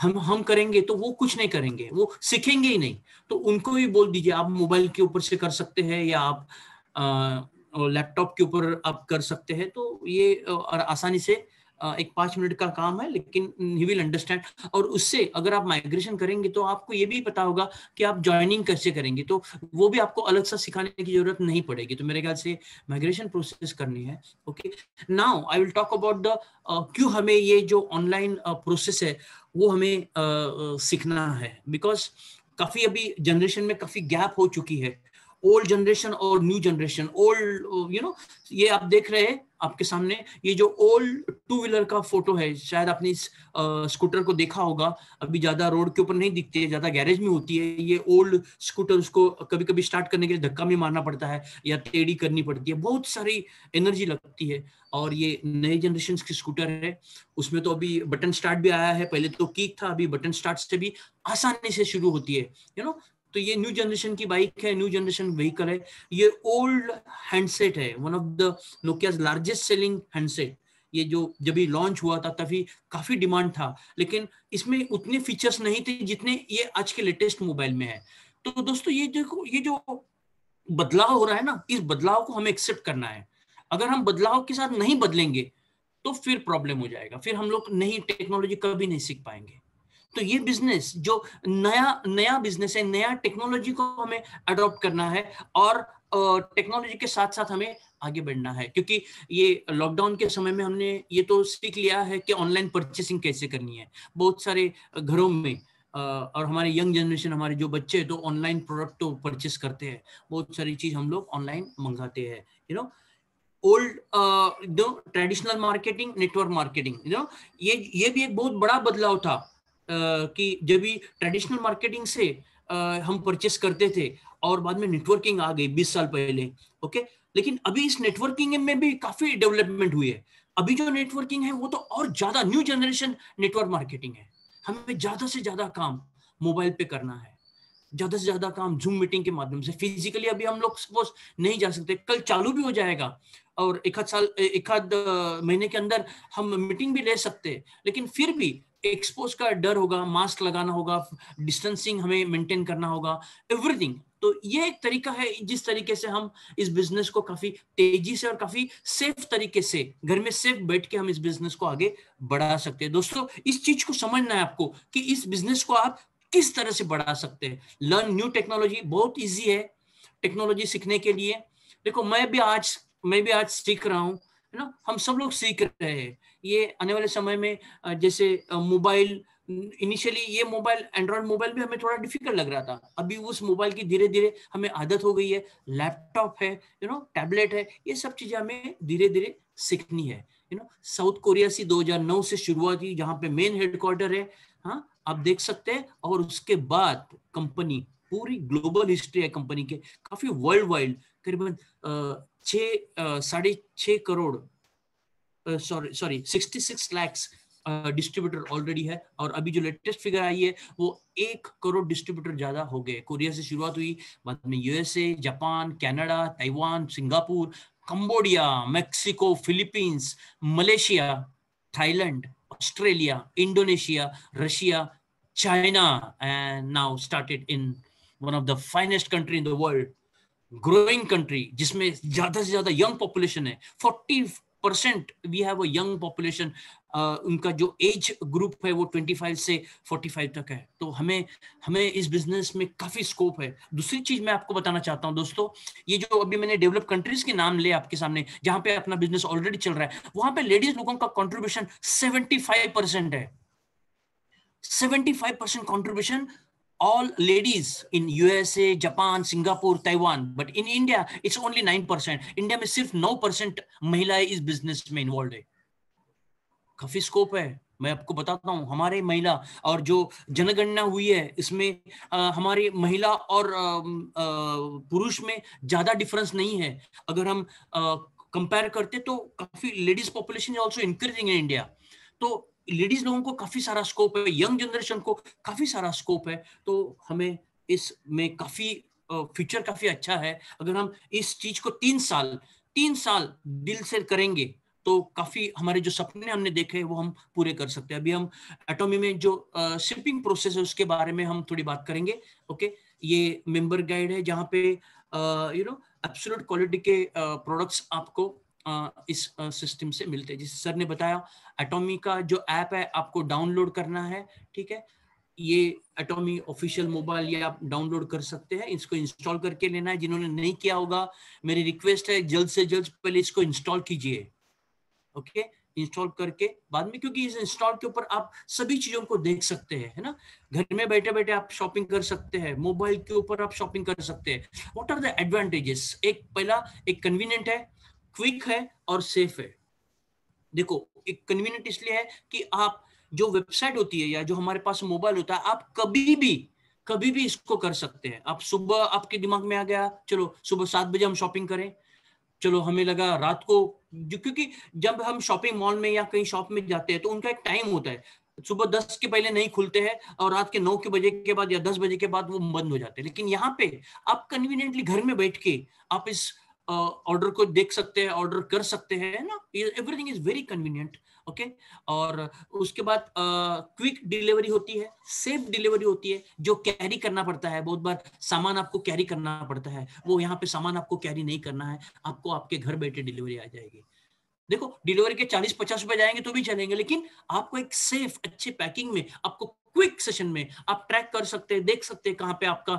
हम करेंगे तो वो कुछ नहीं करेंगे, वो सीखेंगे ही नहीं। तो उनको भी बोल दीजिए, आप मोबाइल के ऊपर से कर सकते हैं या आप लैपटॉप के ऊपर आप कर सकते हैं। तो ये और आसानी से एक 5 मिनट का काम है, लेकिन ही विल अंडरस्टैंड। और उससे अगर आप माइग्रेशन करेंगे तो आपको ये भी पता होगा कि आप ज्वाइनिंग कैसे करेंगे, तो वो भी आपको अलग से सिखाने की जरूरत नहीं पड़ेगी। तो मेरे ख्याल से माइग्रेशन प्रोसेस करनी है। Okay, now I will talk about the क्यों हमें ये जो ऑनलाइन प्रोसेस है वो हमें सीखना है। बिकॉज काफी अभी जनरेशन में काफी गैप हो चुकी है, ओल्ड जनरेशन और न्यू जनरेशन। ओल्ड ये आप देख रहे हैं आपके सामने, ये जो ओल्ड 2 व्हीलर का फोटो है, शायद आपने इस स्कूटर को देखा होगा, अभी ज्यादा रोड के ऊपर नहीं दिखती है, ज्यादा गैरेज में होती है। ये ओल्ड स्कूटर, उसको कभी कभी स्टार्ट करने के लिए धक्का भी मारना पड़ता है या टेढ़ी करनी पड़ती है, बहुत सारी एनर्जी लगती है। और ये नए जनरेशन की स्कूटर है, उसमें तो अभी बटन स्टार्ट भी आया है, पहले तो किक था, अभी बटन स्टार्ट से भी आसानी से शुरू होती है। तो ये न्यू जनरेशन की बाइक है, न्यू जनरेशन व्हीकल है। ये ओल्ड हैंडसेट है, one of the Nokia's largest selling handset. ये जो जब भी लॉन्च हुआ था तभी काफी डिमांड था, लेकिन इसमें उतने फीचर्स नहीं थे जितने ये आज के लेटेस्ट मोबाइल में है। तो दोस्तों, ये देखो, ये जो बदलाव हो रहा है ना, इस बदलाव को हमें एक्सेप्ट करना है। अगर हम बदलाव के साथ नहीं बदलेंगे तो फिर प्रॉब्लम हो जाएगा, फिर हम लोग नई टेक्नोलॉजी कभी नहीं सीख पाएंगे। तो ये बिजनेस जो नया नया बिजनेस है, नया टेक्नोलॉजी को हमें अडॉप्ट करना है और टेक्नोलॉजी के साथ साथ हमें आगे बढ़ना है। क्योंकि ये लॉकडाउन के समय में हमने ये तो सीख लिया है कि ऑनलाइन परचेसिंग कैसे करनी है बहुत सारे घरों में। और हमारे यंग जनरेशन, हमारे जो बच्चे हैं तो ऑनलाइन प्रोडक्ट तो परचेस करते हैं, बहुत सारी चीज हम लोग ऑनलाइन मंगाते हैं। Old traditional marketing, network marketing, ये भी एक बहुत बड़ा बदलाव था। कि जब भी ट्रेडिशनल मार्केटिंग से हम परचेस करते थे और बाद में नेटवर्किंग आ गई 20 साल पहले। ओके, लेकिन अभी इस नेटवर्किंग में भी काफी डेवलपमेंट हुई है। अभी जो नेटवर्किंग है वो तो और ज्यादा न्यू जनरेशन नेटवर्क मार्केटिंग है। हमें ज्यादा से ज्यादा काम मोबाइल पे करना है, ज्यादा से ज्यादा काम जूम मीटिंग के माध्यम से। फिजिकली अभी हम लोग सपोज नहीं जा सकते, कल चालू भी हो जाएगा और एक आध महीने के अंदर हम मीटिंग भी ले सकते हैं, लेकिन फिर भी एक्सपोज का डर होगा, मास्क लगाना होगा, डिस्टेंसिंग हमें मेंटेन करना होगा, एवरीथिंग। तो ये एक तरीका है जिस तरीके से हम इस बिजनेस को काफी तेजी से और काफी सेफ तरीके से घर में सेफ बैठ के हम इस बिजनेस को आगे बढ़ा सकते हैं। दोस्तों, इस चीज को समझना है आपको कि इस बिजनेस को आप किस तरह से बढ़ा सकते हैं। लर्न न्यू टेक्नोलॉजी बहुत इजी है टेक्नोलॉजी सीखने के लिए। देखो, मैं भी आज सीख रहा हूँ, है ना, हम सब लोग सीख रहे हैं। ये आने वाले समय में जैसे मोबाइल, इनिशियली ये मोबाइल, एंड्रॉइड मोबाइल भी हमें थोड़ा डिफिकल्ट लग रहा था, अभी उस मोबाइल की धीरे धीरे हमें आदत हो गई है। लैपटॉप है, टैबलेट है, ये सब चीजें हमें धीरे धीरे सीखनी है। साउथ कोरिया से 2009 से शुरुआत हुई, जहां पे मेन हेडक्वार्टर है, हाँ, आप देख सकते हैं। और उसके बाद कंपनी, पूरी ग्लोबल हिस्ट्री है कंपनी के, काफी वर्ल्ड वाइड करीबन 6.5 crore, sorry 66 lakhs distributor already है। और अभी जो लेटेस्ट फिगर आई है वो 1 करोड़ डिस्ट्रीब्यूटर ज्यादा हो गए। कोरिया से शुरुआत हुई, बाद में USA, Japan, Canada, Taiwan, Singapore, Cambodia, Mexico, Philippines, Malaysia, Thailand, Australia, Indonesia, Russia, China, and now started in one of the finest country in the world, growing country, जिसमें ज्यादा से ज्यादा यंग पॉपुलेशन है। 40% we have a young population. उनका जो एज ग्रुप है वो 25 से 45 तक है। तो हमें इस बिजनेस में काफी स्कोप है। दूसरी चीज मैं आपको बताना चाहता हूं दोस्तों, ये जो अभी मैंने डेवलप कंट्रीज के नाम ले आपके सामने, जहां पे अपना बिजनेस ऑलरेडी चल रहा है, वहां पे लेडीज लोगों का कॉन्ट्रीब्यूशन 75% है। 75% contribution, all ladies in USA, Japan, Singapore, Taiwan, but in India it's only 9%। India में सिर्फ 9% महिलाएं इस बिजनेस में इन्वॉल्व है। काफी स्कोप है। मैं आपको बताता हूँ, हमारे महिला और जो जनगणना हुई है इसमें हमारी महिला और पुरुष में ज्यादा डिफरेंस नहीं है। अगर हम कंपेयर करते तो काफी ladies population also increasing in India. तो लेडीज लोगों को काफी सारा स्कोप है, यंग जनरेशन को काफी सारा स्कोप है। तो हमें इसमें काफी फ्यूचर काफी अच्छा है। अगर हम इस चीज को 3 साल दिल से करेंगे तो काफी हमारे जो सपने हमने देखे हैं वो हम पूरे कर सकते हैं। अभी हम एटॉमी में जो शिपिंग प्रोसेस है उसके बारे में हम थोड़ी बात करेंगे। ओके, ये मेंबर गाइड है जहाँ पे एब्सोल्यूट क्वालिटी के प्रोडक्ट्स आपको इस सिस्टम से मिलते हैं। जिस सर ने बताया, एटॉमी का जो ऐप है आपको डाउनलोड करना है, ठीक है। ये एटॉमी ऑफिशियल मोबाइल ये आप डाउनलोड कर सकते हैं, इसको इंस्टॉल करके लेना है। जिन्होंने नहीं किया होगा, मेरी रिक्वेस्ट है जल्द से जल्द पहले इसको इंस्टॉल कीजिए। ओके, इंस्टॉल करके बाद में, क्योंकि इस इंस्टॉल के ऊपर आप सभी चीजों को देख सकते हैं, है ना। घर में बैठे बैठे आप शॉपिंग कर सकते हैं, मोबाइल के ऊपर आप शॉपिंग कर सकते हैं। What are the advantages? एक कन्वीनियंट है, क्विक है और सेफ है। देखो, एक कन्वीनियंट इसलिए है कि आप जो वेबसाइट होती है या जो हमारे पास मोबाइल होता है, आप कभी भी इसको कर सकते हैं। आप सुबह, आपके दिमाग में आ गया चलो सुबह 7 बजे हम शॉपिंग करें, चलो हमें लगा रात को, क्योंकि जब हम शॉपिंग मॉल में या कहीं शॉप में जाते हैं तो उनका एक टाइम होता है, सुबह 10 के पहले नहीं खुलते हैं और रात के 9 के बजे के बाद या 10 बजे के बाद वो बंद हो जाते हैं। लेकिन यहाँ पे आप कन्वीनियंटली घर में बैठ के आप इस ऑर्डर को देख सकते हैं, ऑर्डर कर सकते हैं ना। Everything is very convenient. Okay. और उसके बाद क्विक डिलीवरी होती है, सेफ डिलीवरी होती है, जो कैरी करना पड़ता है, बहुत बार सामान आपको कैरी करना पड़ता है, वो यहाँ पे सामान आपको कैरी नहीं करना है, आपको आपके घर बैठे डिलीवरी आ जाएगी। देखो डिलीवरी के 40-50 रुपए जाएंगे तो भी चलेंगे, लेकिन आपको एक सेफ अच्छे पैकिंग में, आपको क्विक सेशन में आप ट्रैक कर सकते हैं, देख सकते हैं कहाँ पे आपका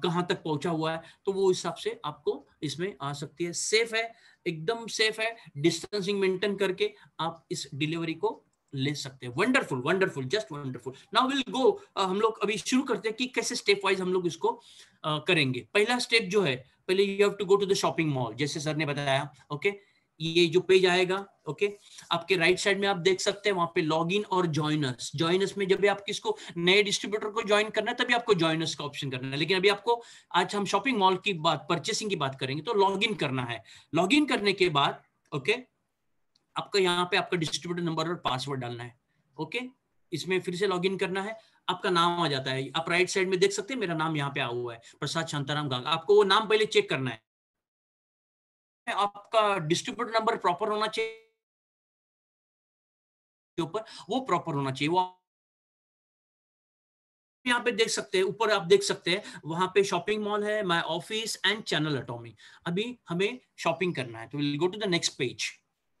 कहाँ तक पहुंचा हुआ है, तो वो हिसाब से आपको इसमें आ सकती है। सेफ है, एकदम सेफ है, डिस्टेंसिंग मेंटेन करके आप इस डिलीवरी को ले सकते हैं। Wonderful wonderful, just wonderful. Now will go, हम लोग अभी शुरू करते हैं कि कैसे स्टेप वाइज हम लोग इसको करेंगे। पहला स्टेप जो है, पहले you have to go to the shopping mall, जैसे सर ने बताया। ओके, ये जो पेज आएगा, ओके, आपके राइट साइड में आप देख सकते हैं वहां पे लॉगिन और जॉइनर्स। जॉइनर्स में जब भी आप किसको नए डिस्ट्रीब्यूटर को ज्वाइन करना है तभी आपको जॉइनर्स का ऑप्शन करना है, लेकिन अभी आपको, आज हम शॉपिंग मॉल की बात, परचेसिंग की बात करेंगे, तो लॉगिन करना है। लॉगिन करने के बाद ओके, आपका यहाँ पे आपका डिस्ट्रीब्यूटर नंबर और पासवर्ड डालना है। ओके, इसमें फिर से लॉगिन करना है, आपका नाम आ जाता है, आप राइट साइड में देख सकते हैं मेरा नाम यहाँ पे आ हुआ है, प्रसाद शांताराम गागा। आपको वो नाम पहले चेक करना है, आपका डिस्ट्रीब्यूटर नंबर प्रॉपर होना चाहिए ऊपर, वो प्रॉपर होना चाहिए। वो यहाँ पे देख सकते हैं, ऊपर आप देख सकते हैं वहां पे शॉपिंग मॉल है, my office and channel Atomy. अभी हमें शॉपिंग करना है, तो will go to the next page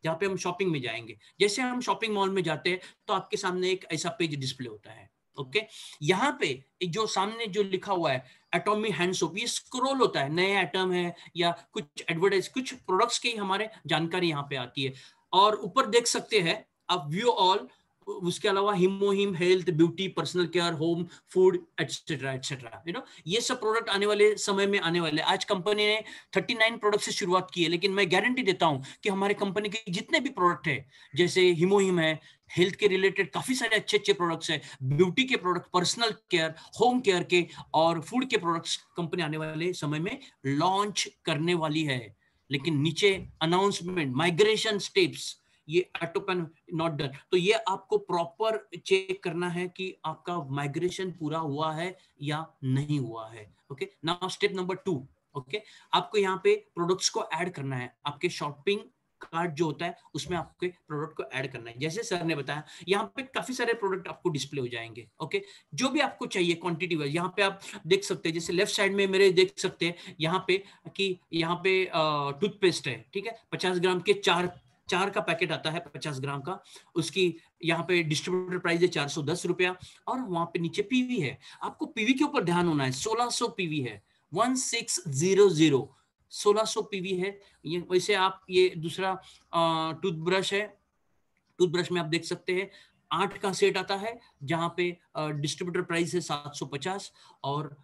जहाँ पे हम शॉपिंग में जाएंगे। जैसे हम शॉपिंग मॉल में जाते हैं तो आपके सामने एक ऐसा पेज डिस्प्ले होता है। ओके, यहाँ पे जो सामने जो लिखा हुआ है एटॉमी हैंड सोप, ये स्क्रॉल होता है, नए आइटम है या कुछ एडवर्टाइज, कुछ प्रोडक्ट्स की हमारे जानकारी यहाँ पे आती है। और ऊपर देख सकते हैं आप व्यू ऑल, उसके अलावा हिमोहिम health, beauty, personal care, home, food, etcetera etcetera, ये सब प्रोडक्ट आने वाले समय में आने वाले। आज कंपनी ने 39 प्रोडक्ट से शुरुआत की है, लेकिन मैं गारंटी देता हूं कि हमारे कंपनी के जितने भी प्रोडक्ट है, जैसे हिमोहिम है, हेल्थ के रिलेटेड काफी सारे अच्छे अच्छे प्रोडक्ट्स है, ब्यूटी के product, personal care, home care के और फूड के प्रोडक्ट्स कंपनी आने वाले समय में लॉन्च करने वाली है। लेकिन नीचे अनाउंसमेंट, माइग्रेशन स्टेप्स, ये ऑटोपन नॉट डन, तो ये आपको प्रॉपर चेक करना है कि आपका माइग्रेशन पूरा हुआ है या नहीं हुआ है। Okay, now step number 2। Okay, आपको यहाँ पे प्रोडक्ट्स को ऐड करना है, आपके शॉपिंग कार्ट जो होता है उसमें आपके प्रोडक्ट को ऐड करना है। जैसे सर ने बताया, यहाँ पे काफी सारे प्रोडक्ट आपको डिस्प्ले हो जाएंगे। ओके, जो भी आपको चाहिए क्वांटिटी वाइज यहाँ पे आप देख सकते हैं। जैसे लेफ्ट साइड में मेरे देख सकते हैं यहाँ पे कि यहाँ पे टूथपेस्ट है, ठीक है, 50 ग्राम के चार का पैकेट आता है 50 ग्राम का, उसकी यहाँ पे डिस्ट्रीब्यूटर प्राइस है 410 रुपया, और वहां पे नीचे पीवी है। आपको पीवी के ऊपर ध्यान होना है, 1600 पीवी है, 1600 1600 पीवी है ये। वैसे आप ये दूसरा टूथब्रश है, टूथब्रश में आप देख सकते हैं 8 का सेट आता है, जहां पे डिस्ट्रीब्यूटर प्राइस है 750 और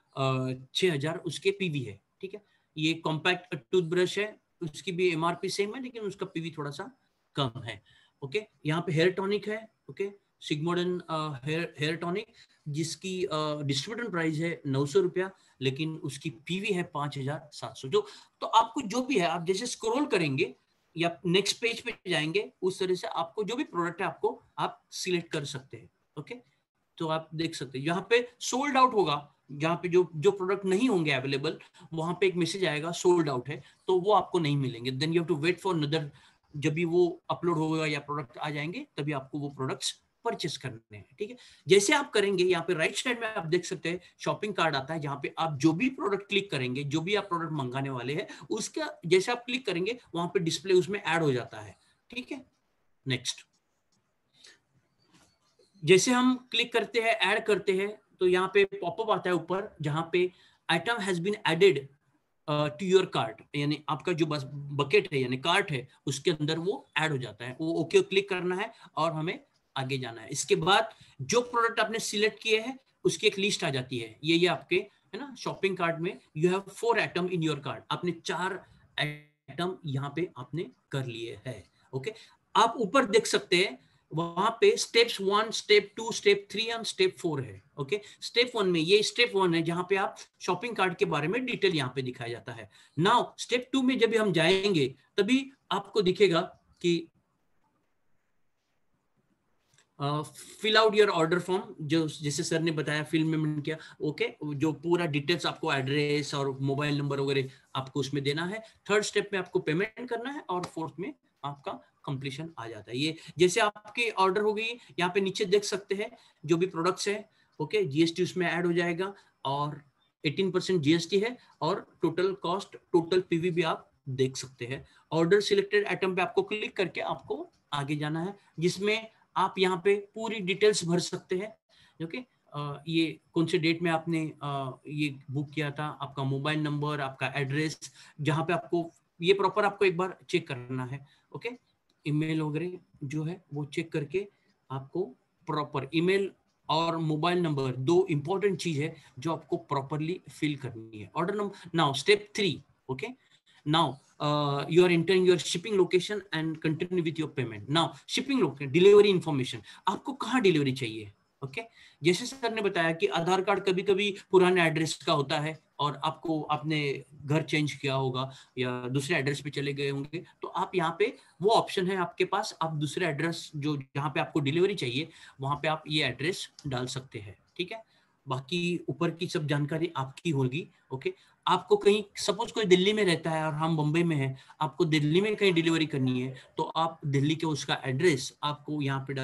6000 उसके पीवी है। ठीक है, ये कॉम्पैक्ट टूथब्रश है, उसकी भी एमआरपी सेम है, लेकिन उसका पीवी थोड़ा सा कम है। ओके, यहाँ पे हेयर टॉनिक है, ओके, सिग्मोडन हेयर टॉनिक, जिसकी डिस्ट्रीब्यूटर प्राइस है 900 रुपया, लेकिन उसकी पीवी है 5700। जो तो आपको जो भी है, आप जैसे स्क्रॉल करेंगे या नेक्स्ट पेज पे जाएंगे, उस तरह से आपको जो भी प्रोडक्ट है आपको आप सिलेक्ट कर सकते हैं। ओके, तो आप देख सकते हैं यहाँ पे सोल्ड आउट होगा, जहाँ पे जो जो प्रोडक्ट नहीं होंगे अवेलेबल, वहां पे एक मैसेज आएगा सोल्ड आउट है, तो वो आपको नहीं मिलेंगे। Then you have to wait for another, जब भी वो अपलोड होगा या प्रोडक्ट आ जाएंगे तभी आपको वो प्रोडक्ट्स परचेस करने हैं। ठीक है, जैसे आप करेंगे, यहाँ पे राइट साइड में आप देख सकते हैं शॉपिंग कार्ड आता है, जहाँ पे आप जो भी प्रोडक्ट क्लिक करेंगे, जो भी आप प्रोडक्ट मंगाने वाले हैं, उसका जैसे आप क्लिक करेंगे वहां पे डिस्प्ले उसमें ऐड हो जाता है। ठीक है, नेक्स्ट, जैसे हम क्लिक करते हैं, ऐड करते हैं, तो यहाँ पे पॉपअप आता है ऊपर, जहाँ पे item has been added to your cart, यानी आपका जो बस बकेट है यानी कार्ट है, उसके अंदर वो ऐड हो जाता है। वो ओके क्लिक करना है और हमें आगे जाना है। इसके बाद जो प्रोडक्ट आपने सिलेक्ट किए हैं उसकी एक लिस्ट आ जाती है, ये आपके है ना शॉपिंग कार्ट में। You have 4 item in your cart, आपने 4 आइटम यहाँ पे आपने कर लिए हैं। ओके, आप ऊपर देख सकते हैं वहां पे steps 1, step 2, step 3 and step 4 है। ओके, स्टेप 1 में, ये स्टेप 1 है जहां पे आप शॉपिंग कार्ट के बारे में डिटेल यहाँ पे दिखाया जाता है। नाउ स्टेप 2 में जब हम जाएंगे तभी आपको दिखेगा कि fill out your order form, जो जैसे सर ने बताया फिल में किया। ओके, जो पूरा डिटेल्स आपको एड्रेस और मोबाइल नंबर वगैरह आपको उसमें देना है। थर्ड स्टेप में आपको पेमेंट करना है और फोर्थ में आपका कंप्लीशन आ जाता है। ये जैसे आपके ऑर्डर हो गई, यहाँ पे नीचे देख सकते हैं जो भी प्रोडक्ट्स है, ओके, जीएसटी उसमें ऐड हो जाएगा और 18% जीएसटी है और टोटल कॉस्ट, टोटल पीवी भी आप देख सकते हैं। ऑर्डर सिलेक्टेड आइटम पे आपको क्लिक करके आपको आगे जाना है, जिसमें आप यहाँ पे पूरी डिटेल्स भर सकते हैं। ओके, ये कौन से डेट में आपने ये बुक किया था, आपका मोबाइल नंबर, आपका एड्रेस, जहाँ पे आपको ये प्रॉपर आपको एक बार चेक करना है। ओके, ईमेल वगैरह जो है वो चेक करके आपको प्रॉपर ईमेल और मोबाइल नंबर, दो इंपॉर्टेंट चीज है जो आपको प्रॉपरली फिल करनी है। Order number, now step 3, okay, now you are entering your shipping location and continue with your payment. Now shipping location, delivery information, आपको कहाँ डिलीवरी चाहिए? ओके, जैसे सर ने बताया कि आधार कार्ड कभी कभी पुराने एड्रेस का होता है और आपको आपने घर चेंज किया होगा या दूसरे एड्रेस पे चले गए होंगे, तो आप यहाँ पे वो ऑप्शन है आपके पास, आप दूसरे एड्रेस जो जहाँ पे आपको डिलीवरी चाहिए वहां पे आप ये एड्रेस डाल सकते हैं। ठीक है, बाकी ऊपर की सब जानकारी आपकी होगी। ओके, आपको कहीं सपोज कोई दिल्ली में रहता है और हम बम्बई में हैं, आपको दिल्ली में कहीं डिलीवरी करनी है तो आप दिल्ली के उसका एड्रेस आपको यहाँ पे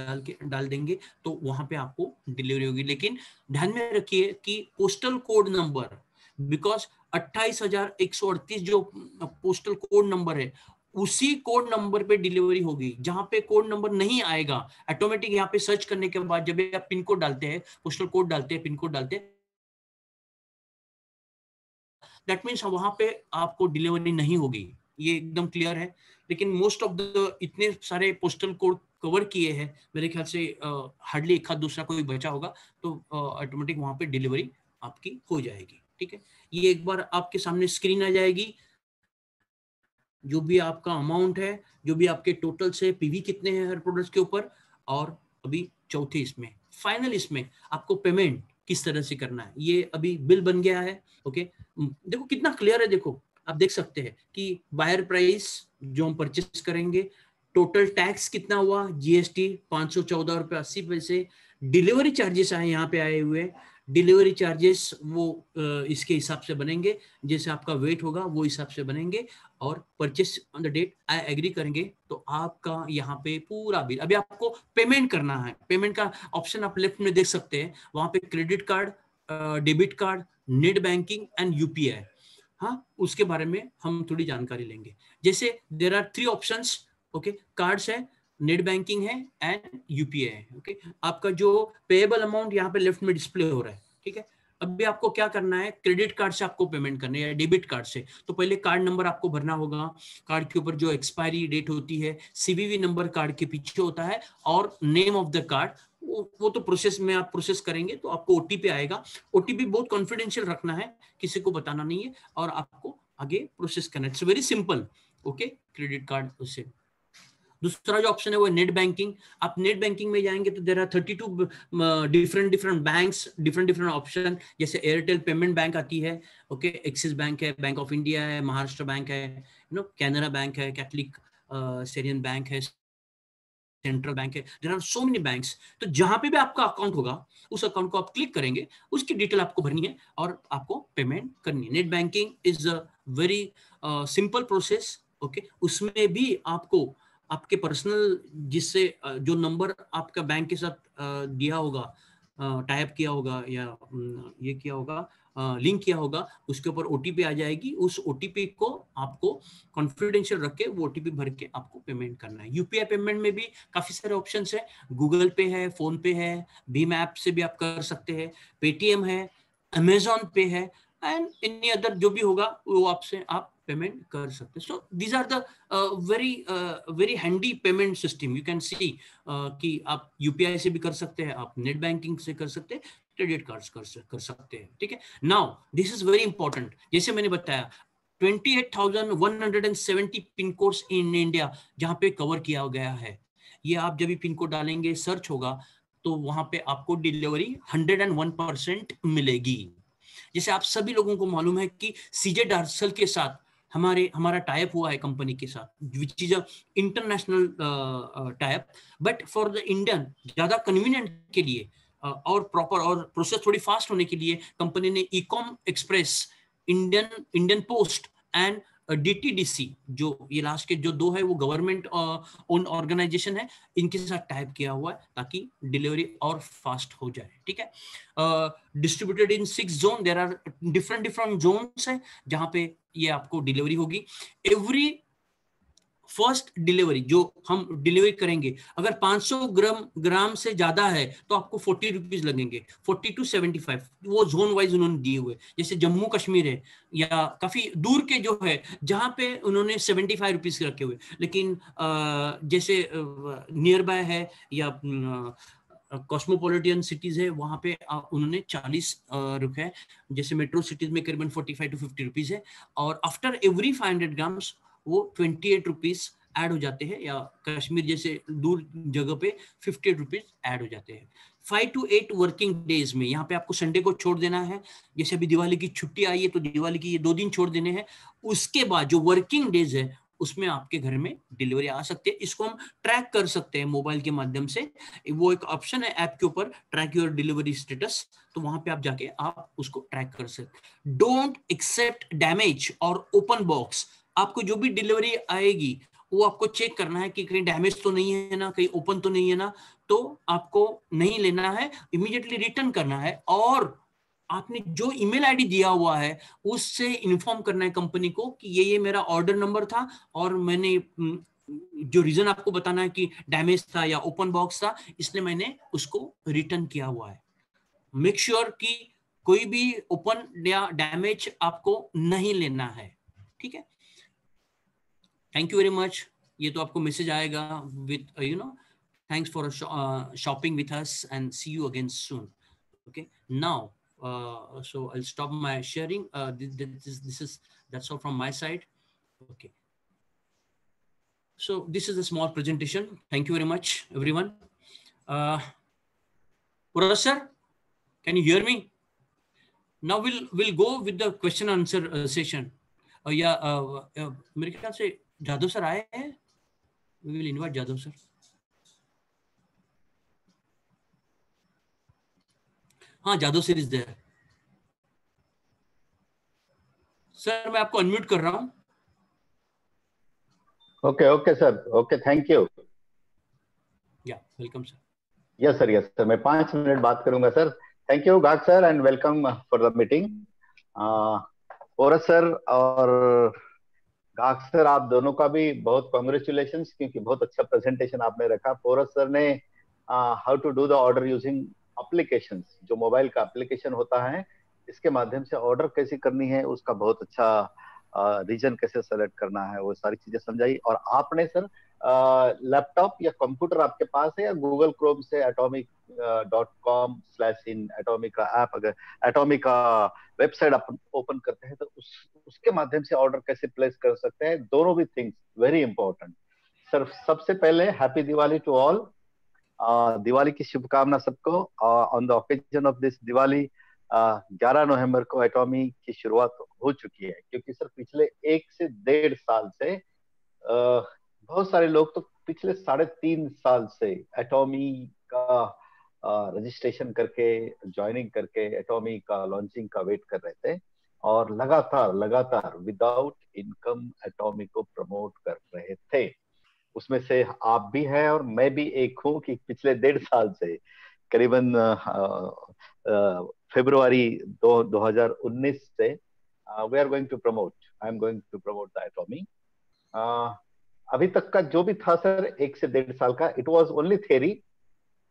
डाल देंगे तो वहां पे आपको डिलीवरी होगी। लेकिन ध्यान में रखिए कि पोस्टल कोड नंबर, बिकॉज 28,138 जो पोस्टल कोड नंबर है उसी कोड नंबर पे डिलीवरी होगी। जहां पे कोड नंबर नहीं आएगा, ऑटोमेटिक यहाँ पे सर्च करने के बाद जब आप पिन कोड डालते हैं, पोस्टल कोड डालते हैं, पिन कोड डालते हैं, दैट मीन्स वहां पे आपको डिलीवरी नहीं होगी। ये एकदम क्लियर है। लेकिन मोस्ट ऑफ द इतने सारे पोस्टल कोड कवर किए हैं, मेरे ख्याल से हार्डली एक आध दूसरा कोई बचा होगा, तो ऑटोमेटिक वहां पे डिलीवरी आपकी हो जाएगी। ठीक है, ये एक बार आपके सामने स्क्रीन आ जाएगी, जो भी आपका अमाउंट है, जो भी आपके टोटल से पीवी कितने हैं हर प्रोडक्ट के ऊपर, और अभी चौथी इसमें फाइनल इसमें आपको पेमेंट किस तरह से करना है। ये अभी बिल बन गया है। ओके, देखो कितना क्लियर है, देखो आप देख सकते हैं कि बायर प्राइस जो हम परचेस करेंगे, टोटल टैक्स कितना हुआ, जीएसटी 514 रुपये 80 पैसे, डिलीवरी चार्जेस आए यहाँ पे आए हुए, डिलीवरी चार्जेस वो इसके हिसाब से बनेंगे, जैसे आपका वेट होगा वो हिसाब से बनेंगे, और purchase on the date I agree करेंगे तो आपका यहाँ पे पूरा बिल। अभी आपको पेमेंट करना है, पेमेंट का ऑप्शन आप लेफ्ट में देख सकते हैं, वहां पे credit card, debit card, net banking and UPI. हाँ, उसके बारे में हम थोड़ी जानकारी लेंगे। जैसे there are 3 options, okay, cards है, नेट बैंकिंग है एंड यूपीआई है। ओके, आपका जो पेएबल अमाउंट यहाँ पे लेफ्ट में डिस्प्ले हो रहा है। ठीक है, अभी आपको क्या करना है, क्रेडिट कार्ड से आपको पेमेंट करनी है या डेबिट कार्ड से, तो पहले कार्ड नंबर आपको भरना होगा। कार्ड के ऊपर जो एक्सपायरी डेट होती है, सीवीवी नंबर कार्ड के पीछे होता है, और नेम ऑफ द कार्ड, वो तो प्रोसेस में आप प्रोसेस करेंगे तो आपको ओटीपी आएगा। ओटीपी बहुत कॉन्फिडेंशियल रखना है, किसी को बताना नहीं है, और आपको आगे प्रोसेस करना है। It's very simple. Okay, credit card उससे। दूसरा जो ऑप्शन है वो नेट बैंकिंग। आप नेट बैंकिंग में जाएंगे तो there are 32 different banks, different option, जैसे एयरटेल पेमेंट बैंक आती है, ओके, एक्सिस बैंक है, बैंक ऑफ इंडिया है, महाराष्ट्र बैंक है, कैनरा बैंक है, कैथलिक सेरियन बैंक है, सेंट्रल बैंक है, there are so many banks. तो जहां पे भी आपका अकाउंट होगा उस अकाउंट को आप क्लिक करेंगे, उसकी डिटेल आपको भरनी है और आपको पेमेंट करनी है। Net banking is a very simple process. Okay, उसमें भी आपको आपके पर्सनल, जिससे जो नंबर आपका बैंक के साथ दिया होगा, टाइप किया होगा या ये किया होगा, लिंक किया होगा, उसके ऊपर ओटीपी आ जाएगी। उस ओटीपी को आपको कॉन्फिडेंशियल रख के वो ओटीपी भर के आपको पेमेंट करना है। यूपीआई पेमेंट में भी काफी सारे ऑप्शंस है, गूगल पे है, फोन पे है, भीम ऐप से भी आप कर सकते हैं, पेटीएम है, अमेजॉन पे है, एंड एनी अदर जो भी होगा वो आपसे आप पेमेंट कर सकते हैं। So these are the very handy payment system. You can see कि आप यूपीआई से भी कर सकते हैं, आप नेट बैंकिंग से कर सकते हैं, क्रेडिट कार्ड कर सकते हैं। ठीक है, now this is very important. जैसे मैंने बताया 28,170 पिन कोड्स इन इंडिया जहां पे कवर किया गया है। ये आप जब भी पिन कोड डालेंगे, सर्च होगा, तो वहां पे आपको डिलीवरी 101% मिलेगी। जैसे आप सभी लोगों को मालूम है कि सीजे डार्सल के साथ हमारा टाइप हुआ है कंपनी के साथ, which is a international type, but for the Indian ज्यादा कन्वीनियंट के लिए और प्रॉपर और प्रोसेस थोड़ी फास्ट होने के लिए कंपनी ने Ecom express, Indian post and DTDC, जो ये लास्ट के जो दो है वो गवर्नमेंट ओन ऑर्गेनाइजेशन है, इनके साथ टाइप किया हुआ है ताकि डिलीवरी और फास्ट हो जाए, ठीक है। Distributed in 6 zone, there are different zones है जहां पे ये आपको डिलीवरी होगी। एवरी फर्स्ट डिलीवरी जो हम डिलीवरी करेंगे, अगर 500 ग्राम से ज्यादा है तो आपको 40 रुपीज लगेंगे, 40 to 75, वो जोन वाइज उन्होंने दिए हुए। जैसे जम्मू कश्मीर है या काफी दूर के जो है जहां पे उन्होंने 75 रुपीज रखे हुए, लेकिन जैसे नियर बाय है या कॉस्मोपॉलिटन सिटीज है वहां पे उन्होंने 40 रुपए, जैसे मेट्रो सिटीज में करीबन 45 to 50 रुपीज है। और आफ्टर एवरी 500 ग्राम्स वो 28 रुपीज ऐड हो जाते हैं, या कश्मीर जैसे दूर जगह पे 58 रुपीज ऐड हो जाते हैं। 5 to 8 वर्किंग डेज में, यहाँ पे आपको संडे को छोड़ देना है। जैसे अभी दिवाली की छुट्टी आई है तो दिवाली की ये 2 दिन छोड़ देने हैं। उसके बाद जो वर्किंग डेज है उसमें आपके घर में डिलीवरी आ सकती है। इसको हम ट्रैक कर सकते हैं मोबाइल के माध्यम से। वो एक ऑप्शन है ऐप के ऊपर, ट्रैक योर डिलीवरी स्टेटस, तो वहां पे आप जाके आप उसको ट्रैक कर सकते। डोंट एक्सेप्ट डैमेज और ओपन बॉक्स। आपको जो भी डिलीवरी आएगी वो आपको चेक करना है कि कहीं डैमेज तो नहीं है ना, कहीं ओपन तो नहीं है ना, तो आपको नहीं लेना है, इमीडिएटली रिटर्न करना है। और आपने जो ईमेल आईडी दिया हुआ है उससे इन्फॉर्म करना है कंपनी को कि ये मेरा ऑर्डर नंबर था और मैंने जो रीजन आपको बताना है कि डैमेज था या ओपन बॉक्स था, इसलिए मैंने उसको रिटर्न किया हुआ है। मेक श्योर कि कोई भी ओपन या डैमेज आपको नहीं लेना है, ठीक है। Thank you very much. ये तो आपको मैसेज आएगा with thanks for shopping with us and see you again soon. Okay, now so I'll stop my sharing. That's all from my side. Okay, so this is a small presentation. Thank you very much, everyone. Professor, can you hear me? Now we'll go with the question answer session. मेरे ख्याल से जादव सर आए हैं। We will invite Jadhav sir. हाँ, Jadhav sir is there. Sir मैं आपको अनम्यूट कर रहा हूँ। Okay sir, okay, thank you. Yeah welcome sir. Yes sir, मैं 5 मिनट बात करूंगा sir. Thank you Ghag sir and welcome for the meeting. Porus sir और गाग सर, आप दोनों का भी बहुत कॉन्ग्रेचुलेशंस, क्योंकि बहुत अच्छा प्रेजेंटेशन आपने रखा। पोरस सर ने how to do the order using applications, जो मोबाइल का एप्लीकेशन होता है, इसके माध्यम से ऑर्डर कैसे करनी है, उसका बहुत अच्छा रीजन कैसे सेलेक्ट करना है, वो सारी चीजें समझाई। और आपने सर लैपटॉप या कंप्यूटर आपके पास है, या गूगल क्रोम से atomic.com/in एटॉमिक का ऐप, अगर एटॉमिक का वेबसाइट आप ओपन करते हैं तो उसके माध्यम से ऑर्डर कैसे प्लेस कर सकते हैं, दोनों भी थिंग्स वेरी इंपॉर्टेंट। सर सबसे पहले happy Diwali to all. Diwali की शुभकामना सबको। On the occasion of this Diwali 11 नवंबर को एटॉमी की शुरुआत हो चुकी है, क्योंकि सर पिछले 1 से 1.5 साल से बहुत सारे लोग तो पिछले 3.5 साल से एटॉमी का रजिस्ट्रेशन करके, ज्वाइनिंग करके एटॉमी का लॉन्चिंग का वेट कर रहे थे, और लगातार विदाउट इनकम एटॉमी को प्रमोट कर रहे थे। उसमें से आप भी हैं और मैं भी एक हूं कि पिछले 1.5 साल से, करीबन फरवरी 2019 से we are going to promote, I am going to promote the Atomy. अभी तक का जो भी था सर 1 से 1.5 साल का, इट वाज ओनली थ्योरी,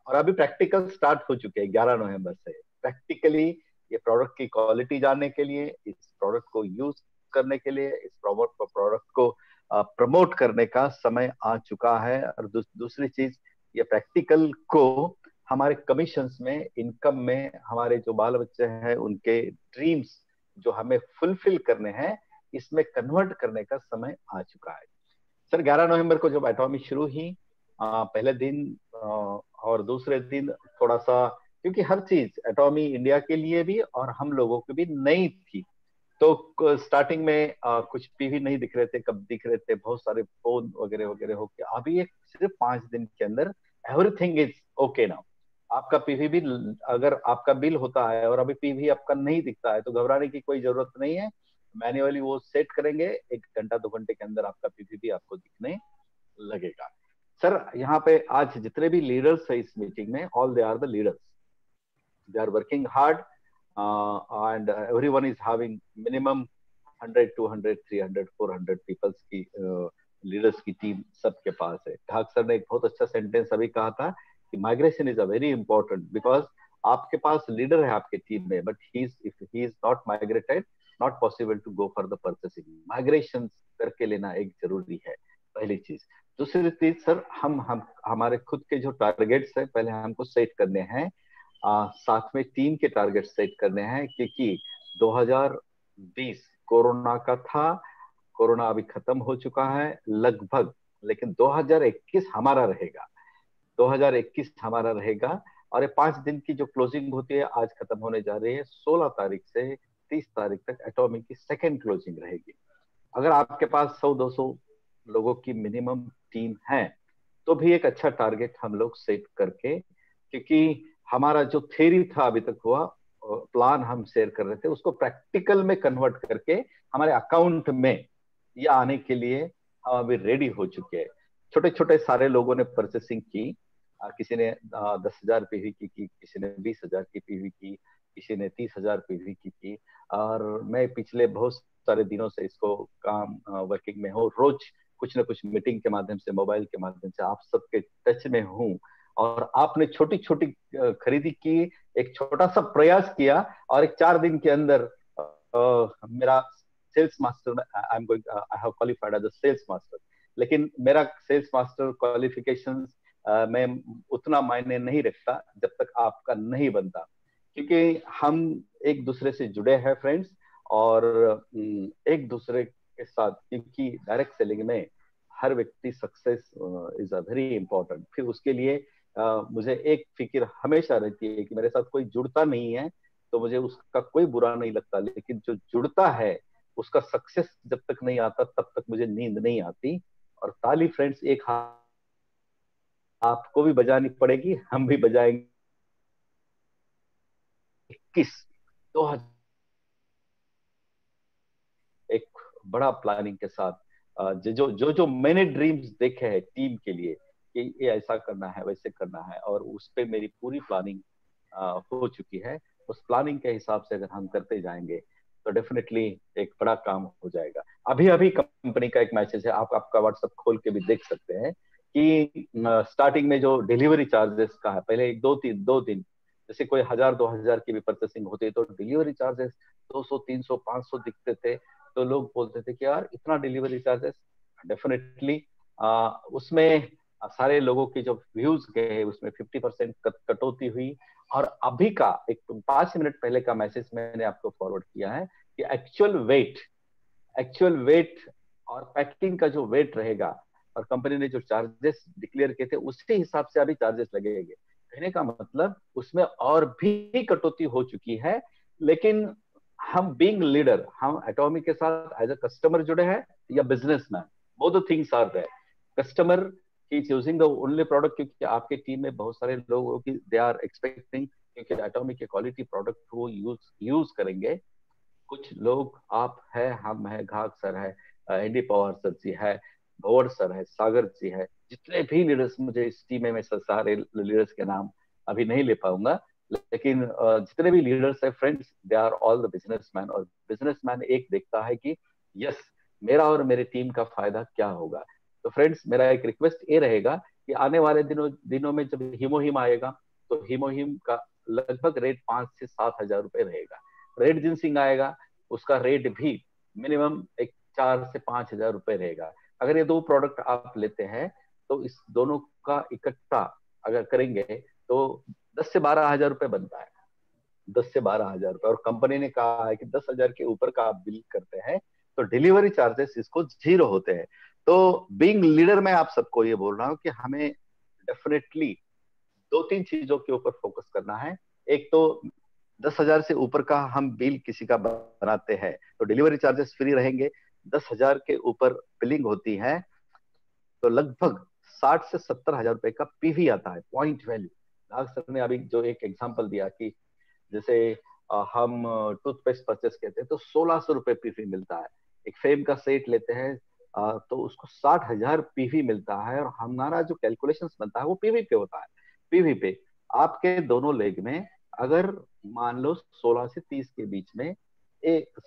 और अभी प्रैक्टिकल स्टार्ट हो चुके हैं 11 नवंबर से। प्रैक्टिकली ये प्रोडक्ट की क्वालिटी जानने के लिए, इस प्रोडक्ट को यूज करने के लिए, इस प्रोडक्ट को प्रमोट करने का समय आ चुका है। और दूसरी चीज, ये प्रैक्टिकल को हमारे कमीशंस में, इनकम में, हमारे जो बाल बच्चे हैं उनके ड्रीम्स जो हमें फुलफिल करने हैं, इसमें कन्वर्ट करने का समय आ चुका है। सर 11 नवंबर को जब एटॉमी शुरू हुई, पहले दिन और दूसरे दिन थोड़ा सा, क्योंकि हर चीज एटॉमी इंडिया के लिए भी और हम लोगों के भी नई थी, तो स्टार्टिंग में कुछ पीवी नहीं दिख रहे थे, कब दिख रहे थे बहुत सारे फोन वगैरह वगैरह होके। अभी एक सिर्फ 5 दिन के अंदर एवरीथिंग इज ओके नाउ। आपका पीवी बिल, अगर आपका बिल होता है और अभी पीवी आपका नहीं दिखता है तो घबराने की कोई जरूरत नहीं है। मैन्युअली वो सेट करेंगे, 1 घंटा 2 घंटे के अंदर आपका पीपीटी आपको दिखने लगेगा। सर यहाँ पे आज जितने भी लीडर्स है इस मीटिंग में, all they are the leaders, they are working hard and everyone is having minimum 100 200 300 400 peoples की लीडर्स की टीम सबके पास है। ढाक सर ने एक बहुत अच्छा सेंटेंस अभी कहा था कि migration is a very important, because आपके पास लीडर है आपके टीम में, but if he is not migrated, not possible to go for the purchasing. Migration करके लेना एक जरूरी है, पहली चीज। दूसरी चीज सर, हम हमारे खुद के जो टारगेट्स है पहले हमको सेट करने हैं, साथ में टीम के टारगेट सेट करने हैं, क्योंकि 2020 कोरोना का था, कोरोना अभी खत्म हो चुका है लगभग, लेकिन 2021 हमारा रहेगा, 2021 हमारा रहेगा। और ये 5 दिन की जो क्लोजिंग होती है आज खत्म होने जा रही है, 16 तारीख से 30 तारीख तक एटॉमिक की सेकेंड क्लोजिंग रहेगी। अगर आपके पास 100-200 लोगों की मिनिमम टीम है तो भी एक अच्छा टारगेट हम लोग सेट करके, क्योंकि हमारा जो थ्योरी था अभी तक हुआ, प्लान हम शेयर कर रहे थे, उसको प्रैक्टिकल में कन्वर्ट करके हमारे अकाउंट में ये आने के लिए हम अभी रेडी हो चुके हैं। छोटे छोटे सारे लोगों ने परचेसिंग की, किसी ने 10,000 पीवी की, किसी ने 20,000 की पीवी की, किसी ने 30,000 पीवी की। और मैं पिछले बहुत सारे दिनों से इसको काम वर्किंग में हूँ, रोज कुछ ना कुछ मीटिंग के माध्यम से, मोबाइल के माध्यम से आप सबके टच में हूँ। और आपने छोटी छोटी खरीदी की, एक छोटा सा प्रयास किया, और एक 4 दिन के अंदर मेरा sales master, I am going, I have qualified as a sales master. लेकिन मेरा सेल्स मास्टर क्वालिफिकेशन में उतना मायने नहीं रखता जब तक आपका नहीं बनता, क्योंकि हम एक दूसरे से जुड़े हैं फ्रेंड्स, और एक दूसरे के साथ, क्योंकि डायरेक्ट सेलिंग में हर व्यक्ति success is a very important. फिर उसके लिए मुझे एक फिक्र हमेशा रहती है कि मेरे साथ कोई जुड़ता नहीं है तो मुझे उसका कोई बुरा नहीं लगता, लेकिन जो जुड़ता है उसका सक्सेस जब तक नहीं आता तब तक मुझे नींद नहीं आती। और ताली फ्रेंड्स एक आपको भी बजानी पड़ेगी, हम भी बजाएंगे। 21 एक बड़ा प्लानिंग के साथ, जो मैंने ड्रीम्स देखे हैं टीम के लिए कि ये ऐसा करना है, वैसे करना है, और उस पे मेरी पूरी प्लानिंग हो चुकी है। उस प्लानिंग के हिसाब से अगर हम करते जाएंगे तो डेफिनेटली एक बड़ा काम हो जाएगा। अभी अभी कंपनी का एक मैसेज है, आप आपका व्हाट्सएप खोल के भी देख सकते हैं कि स्टार्टिंग में जो डिलीवरी चार्जेस का है, पहले 2 दिन जैसे कोई 1,000-2,000 की भी परचेसिंग होती है तो डिलीवरी चार्जेस 200 300 500 दिखते थे, तो लोग बोलते थे कि यार इतना डिलीवरी चार्जेस। डेफिनेटली उसमें सारे लोगों के जो व्यूज गए उसमें 50% कटौती हुई। और अभी का एक 5 मिनट पहले का मैसेज मैंने आपको फॉरवर्ड किया है कि एक्चुअल वेट और पैकिंग का जो वेट रहेगा, और कंपनी ने जो चार्जेस डिक्लेयर किए थे उसके हिसाब से अभी चार्जेस लगेंगे। कहने का मतलब उसमें और भी कटौती हो चुकी है। लेकिन हम बीइंग लीडर, हम एटॉमिक के साथ एज अ कस्टमर जुड़े हैं या businessman, both the things are there. Customer ही चूजिंग द ओनली प्रोडक्ट, क्योंकि आपके टीम में बहुत सारे लोग की दे आर एक्सपेक्टिंग क्योंकि एटॉमिक के क्वालिटी प्रोडक्ट वो यूज करेंगे। कुछ लोग आप है, हम है, घाक सर है, एनडी पवार सर जी है, भवर सर है, सागर जी है, जितने भी लीडर्स, मुझे इस टीम में सारे लीडर्स के नाम अभी नहीं ले पाऊंगा, लेकिन जितने भी लीडर्स है friends, they are all the businessman. और बिजनेसमैन एक देखता है कि यस मेरा और मेरे टीम का फायदा क्या होगा। तो फ्रेंड्स मेरा एक रिक्वेस्ट ये रहेगा कि आने वाले दिनों में जब हिमोहिम आएगा तो हिमोहिम का लगभग रेट 5 से 7 हजार रुपए रहेगा। रेड जिनसिंग आएगा उसका रेट भी मिनिमम एक 4 से 5 हजार रुपए रहेगा। अगर ये 2 प्रोडक्ट आप लेते हैं तो इस दोनों का इकट्ठा अगर करेंगे तो 10 से 12 हजार रुपए बनता है, 10 से 12 हजार रुपए। और कंपनी ने कहा है कि 10 हजार के ऊपर का आप बिल करते हैं तो डिलीवरी चार्जेस इसको 0 होते हैं। तो बीइंग लीडर मैं आप सबको ये बोल रहा हूँ कि हमें डेफिनेटली 2-3 चीजों के ऊपर फोकस करना है। एक तो 10,000 से ऊपर का हम बिल किसी का बनाते हैं तो डिलीवरी चार्जेस फ्री रहेंगे। 10,000 के ऊपर बिलिंग होती है तो लगभग 60 से 70 हजार रुपए का पीवी आता है, पॉइंट वैल्यू। नाग सर ने अभी जो एक एग्जांपल दिया कि जैसे हम टूथपेस्ट परचेस करते हैं तो 1600 रुपए पीवी मिलता है। एक फेम का सेट लेते हैं तो उसको 60,000 पीवी मिलता है, और हमारा जो कैलकुलेशंस बनता है वो पीवी पे होता है। पीवी पे आपके दोनों लेग में अगर मान लो 16 से 30 के बीच में एक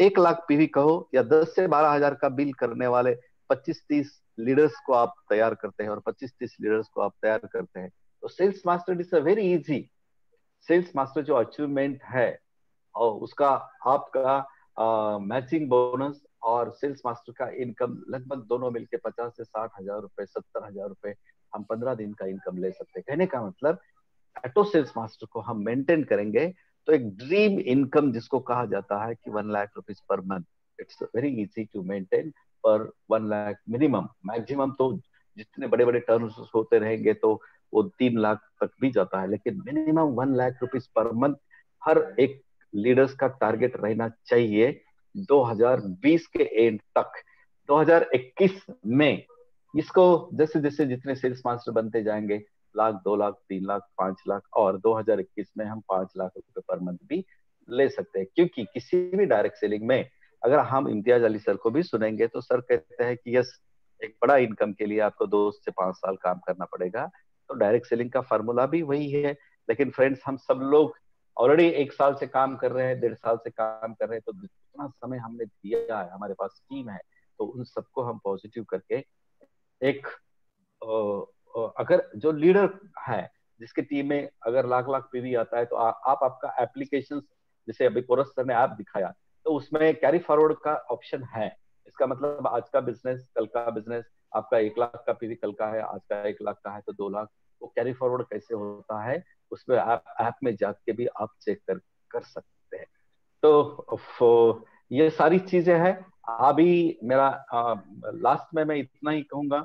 1 लाख पीवी कहो, या 10 से 12,000 का बिल करने वाले 25-30 लीडर्स को आप तैयार करते हैं, और 25-30 लीडर्स को आप तैयार करते हैं, तो sales master is a very easy. Sales master जो अचीवमेंट है और उसका आपका मैचिंग बोनस और सेल्स मास्टर का इनकम लगभग दोनों मिलके 50 से 60,000 रुपए, 70,000 रुपए हम 15 दिन का इनकम ले सकते हैं। कहने का मतलब ऑटो सेल्स मास्टर को हम मेंटेन करेंगे तो एक ड्रीम इनकम जिसको कहा जाता है कि 1 lakh rupees per month, it's very easy to maintain per 1 lakh minimum. Maximum तो जितने बड़े बड़े टर्म्स होते रहेंगे तो वो 3 लाख तक भी जाता है, लेकिन minimum 1 lakh rupees per month हर एक लीडर्स का टारगेट रहना चाहिए 2020 के एंड तक। 2021 में इसको जैसे जैसे जितने सेल्स मास्टर बनते जाएंगे, 1 लाख, 2 लाख, 3 लाख, 5 लाख, और 2021 में हम 5 लाख रुपए पर मंथ भी ले सकते हैं। क्योंकि किसी भी डायरेक्ट सेलिंग में अगर हम इम्तियाज अली सर को भी सुनेंगे तो सर कहते हैं कि यस, एक बड़ा इनकम के लिए आपको 2 से 5 साल काम करना पड़ेगा। तो डायरेक्ट सेलिंग का फार्मूला भी वही है। लेकिन फ्रेंड्स, हम सब लोग ऑलरेडी 1 साल से काम कर रहे हैं, 1.5 साल से काम कर रहे हैं, तो जितना समय हमने दिया है, हमारे पास टीम है, तो उन सबको हम पॉजिटिव करके एक अगर जो लीडर है जिसके टीम में अगर लाख लाख पीवी आता है, तो आप आपका एप्लीकेशन, जैसे अभी पोरस सर ने ऐप दिखाया, तो उसमें कैरी फॉरवर्ड का ऑप्शन है। इसका मतलब आज का बिजनेस, कल का बिजनेस, आपका 1 लाख का पीवी कल का है, आज का 1 लाख का है तो 2 लाख, वो कैरी फॉरवर्ड कैसे होता है उसमें ऐप में जाके भी आप चेक कर सकते हैं। तो ये सारी चीजें हैं। अभी मेरा लास्ट में मैं इतना ही कहूंगा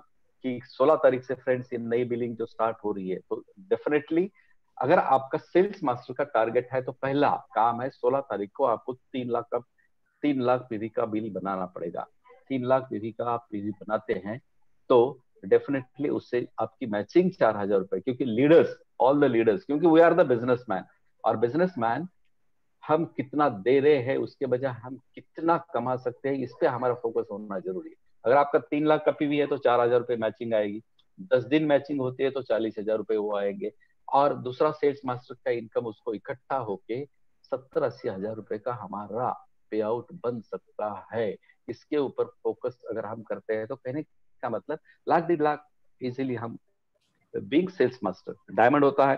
कि 16 तारीख से फ्रेंड्स ये नई बिलिंग जो स्टार्ट हो रही है, तो डेफिनेटली अगर आपका सेल्स मास्टर का टारगेट है तो पहला काम है 16 तारीख को आपको 3 लाख पीवी का बिल बनाना पड़ेगा। 3 लाख पीवी का आप पीवी बनाते हैं तो डेफिनेटली उससे आपकी मैचिंग 4,000 रुपए, क्योंकि लीडर्स, ऑल द लीडर्स, क्योंकि वी आर द बिजनेसमैन, और बिजनेसमैन हम कितना दे रहे हैं उसके बजाय हम कितना कमा सकते हैं, इस पे हमारा फोकस होना जरूरी है। अगर आपका 3 लाख का पीवी है तो 4,000 रुपए मैचिंग आएगी, 10 दिन मैचिंग होती है तो 40,000 रुपए वो आएंगे, और दूसरा सेल्स मास्टर का इनकम उसको इकट्ठा होके 70-80 हजार रुपए का हमारा पे आउट बन सकता है। इसके ऊपर फोकस अगर हम करते हैं तो कहने का मतलब 1 लाख 1.5 लाख इजिली हम, बीइंग सेल्स मास्टर, डायमंड होता है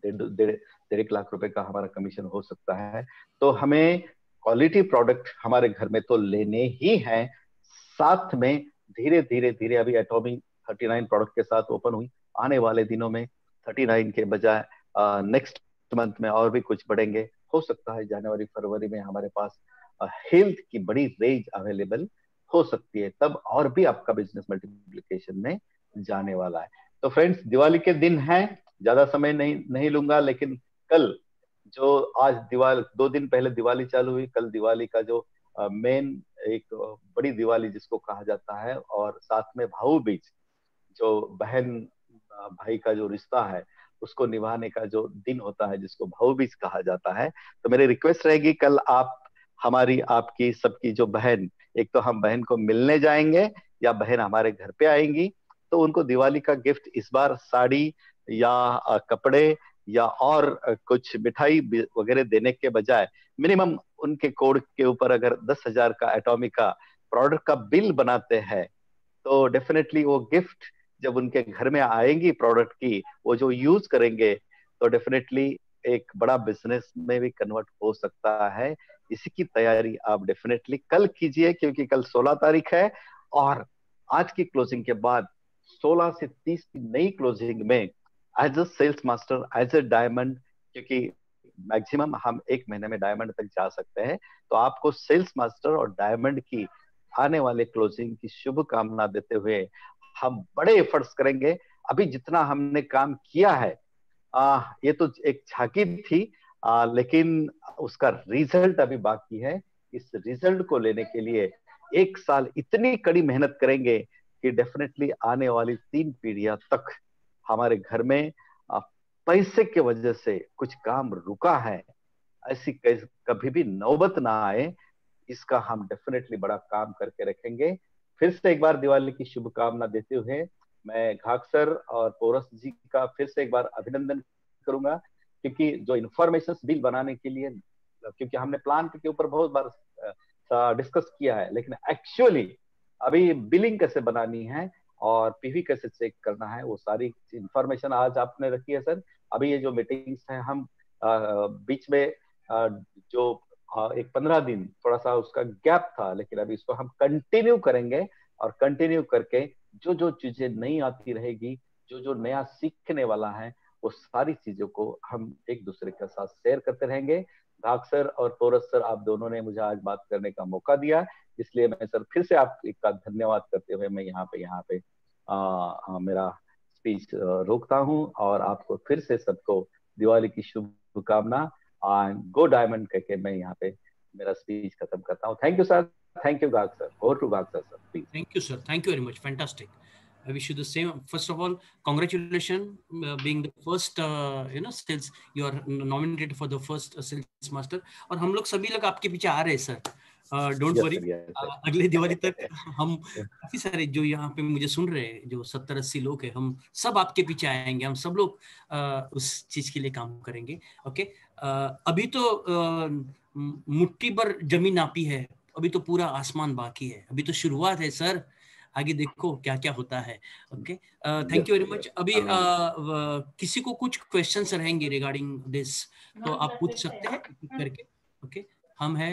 1.5 लाख रुपए का हमारा कमीशन हो सकता है। तो हमें क्वालिटी प्रोडक्ट हमारे घर में तो लेने ही हैं, साथ में धीरे धीरे धीरे अभी एटॉमी 39 प्रोडक्ट के साथ ओपन हुई, आने वाले दिनों में 39 के बजाय नेक्स्ट मंथ में और भी कुछ बढ़ेंगे। हो सकता है जनवरी फरवरी में हमारे पास हेल्थ की बड़ी रेंज अवेलेबल हो सकती है, तब और भी आपका बिजनेस मल्टीप्लिकेशन में जाने वाला है। तो फ्रेंड्स, दिवाली के दिन है, ज्यादा समय नहीं लूंगा, लेकिन कल जो आज दिवाली 2 दिन पहले दिवाली चालू हुई, कल दिवाली का जो मेन एक बड़ी दिवाली जिसको कहा जाता है, और साथ में भाऊ बीज, जो बहन भाई का जो रिश्ता है उसको निभाने का जो दिन होता है जिसको भाऊ बीज कहा जाता है। तो मेरी रिक्वेस्ट रहेगी कल आप हमारी, आपकी, सबकी जो बहन, एक तो हम बहन को मिलने जाएंगे या बहन हमारे घर पे आएंगी, तो उनको दिवाली का गिफ्ट इस बार साड़ी या कपड़े या और कुछ मिठाई वगैरह देने के बजाय मिनिमम उनके कोड के ऊपर अगर 10,000 का एटॉमी का प्रोडक्ट का बिल बनाते हैं तो डेफिनेटली वो गिफ्ट जब उनके घर में आएंगी प्रोडक्ट की, वो जो यूज करेंगे तो डेफिनेटली एक बड़ा बिजनेस में भी कन्वर्ट हो सकता है। इसी की तैयारी आप डेफिनेटली कल कीजिए, क्योंकि कल 16 तारीख है, और आज की क्लोजिंग के बाद 16 से 30 की नई क्लोजिंग में as a sales master, as a diamond, क्योंकि मैक्सिमम हम 1 महीने में डायमंड तक जा सकते हैं, तो आपको सेल्स मास्टर और डायमंड की आने वाले क्लोजिंग की शुभकामना देते हुए हम बड़े एफर्ट्स करेंगे। अभी जितना हमने काम किया है ये तो एक झांकी थी, लेकिन उसका रिजल्ट अभी बाकी है। इस रिजल्ट को लेने के लिए 1 साल इतनी कड़ी मेहनत करेंगे कि डेफिनेटली आने वाली 3 पीढ़ियां तक हमारे घर में पैसे के वजह से कुछ काम रुका है, ऐसी कभी भी नौबत ना आए, इसका हम डेफिनेटली बड़ा काम करके रखेंगे। फिर से एक बार दिवाली की शुभकामना देते हुए मैं घाक सर और पोरस जी का फिर से एक बार अभिनंदन करूंगा, क्योंकि जो इंफॉर्मेशन बिल बनाने के लिए, क्योंकि हमने प्लान के ऊपर बहुत बार डिस्कस किया है, लेकिन एक्चुअली अभी बिलिंग कैसे बनानी है और पीवी कैसे चेक करना है, वो सारी इंफॉर्मेशन आज आपने रखी है सर। अभी ये जो मीटिंग्स हैं, हम बीच में जो एक 15 दिन थोड़ा सा उसका गैप था, लेकिन अभी इसको हम कंटिन्यू करेंगे, और कंटिन्यू करके जो जो चीजें नहीं आती रहेगी, जो जो नया सीखने वाला है, वो सारी चीजों को हम एक दूसरे के साथ शेयर करते रहेंगे। घाक सर और पोरस सर, आप दोनों ने मुझे आज बात करने का मौका दिया, इसलिए मैं सर फिर से आपका धन्यवाद करते हुए मैं यहाँ पे मेरा स्पीच रोकता हूँ, और आपको फिर से सबको दिवाली की शुभकामना, गो डायमंड कहके मैं यहाँ पे मेरा स्पीच खत्म करता हूँ। Thank you sir, thank you Ghag sir, over to Ghag sir please. Thank you, sir. Thank you very much. Fantastic. I wish you the same. First of all, congratulations being the first, sales. You are nominated for the first sales master. और हम लोग सभी लोग आपके पीछे आ रहे हैं सर. Don't worry. अगले दिवाली तक हम काफी सारे जो यहाँ पे मुझे सुन रहे हैं, जो 70-80 लोग हैं, हम सब आपके पीछे आएंगे. हम सब लोग उस चीज के लिए काम करेंगे. ओके. अभी तो मुट्ठी भर जमीन नापी है, अभी तो पूरा आसमान बाकी है. अभी तो शुरुआत है सर, आगे देखो क्या क्या होता है. Okay. Thank you very much. अभी किसी को कुछ क्वेश्चंस रहेंगे रिगार्डिंग दिस, तो आप पूछ सकते हैं करके. ओके. हम है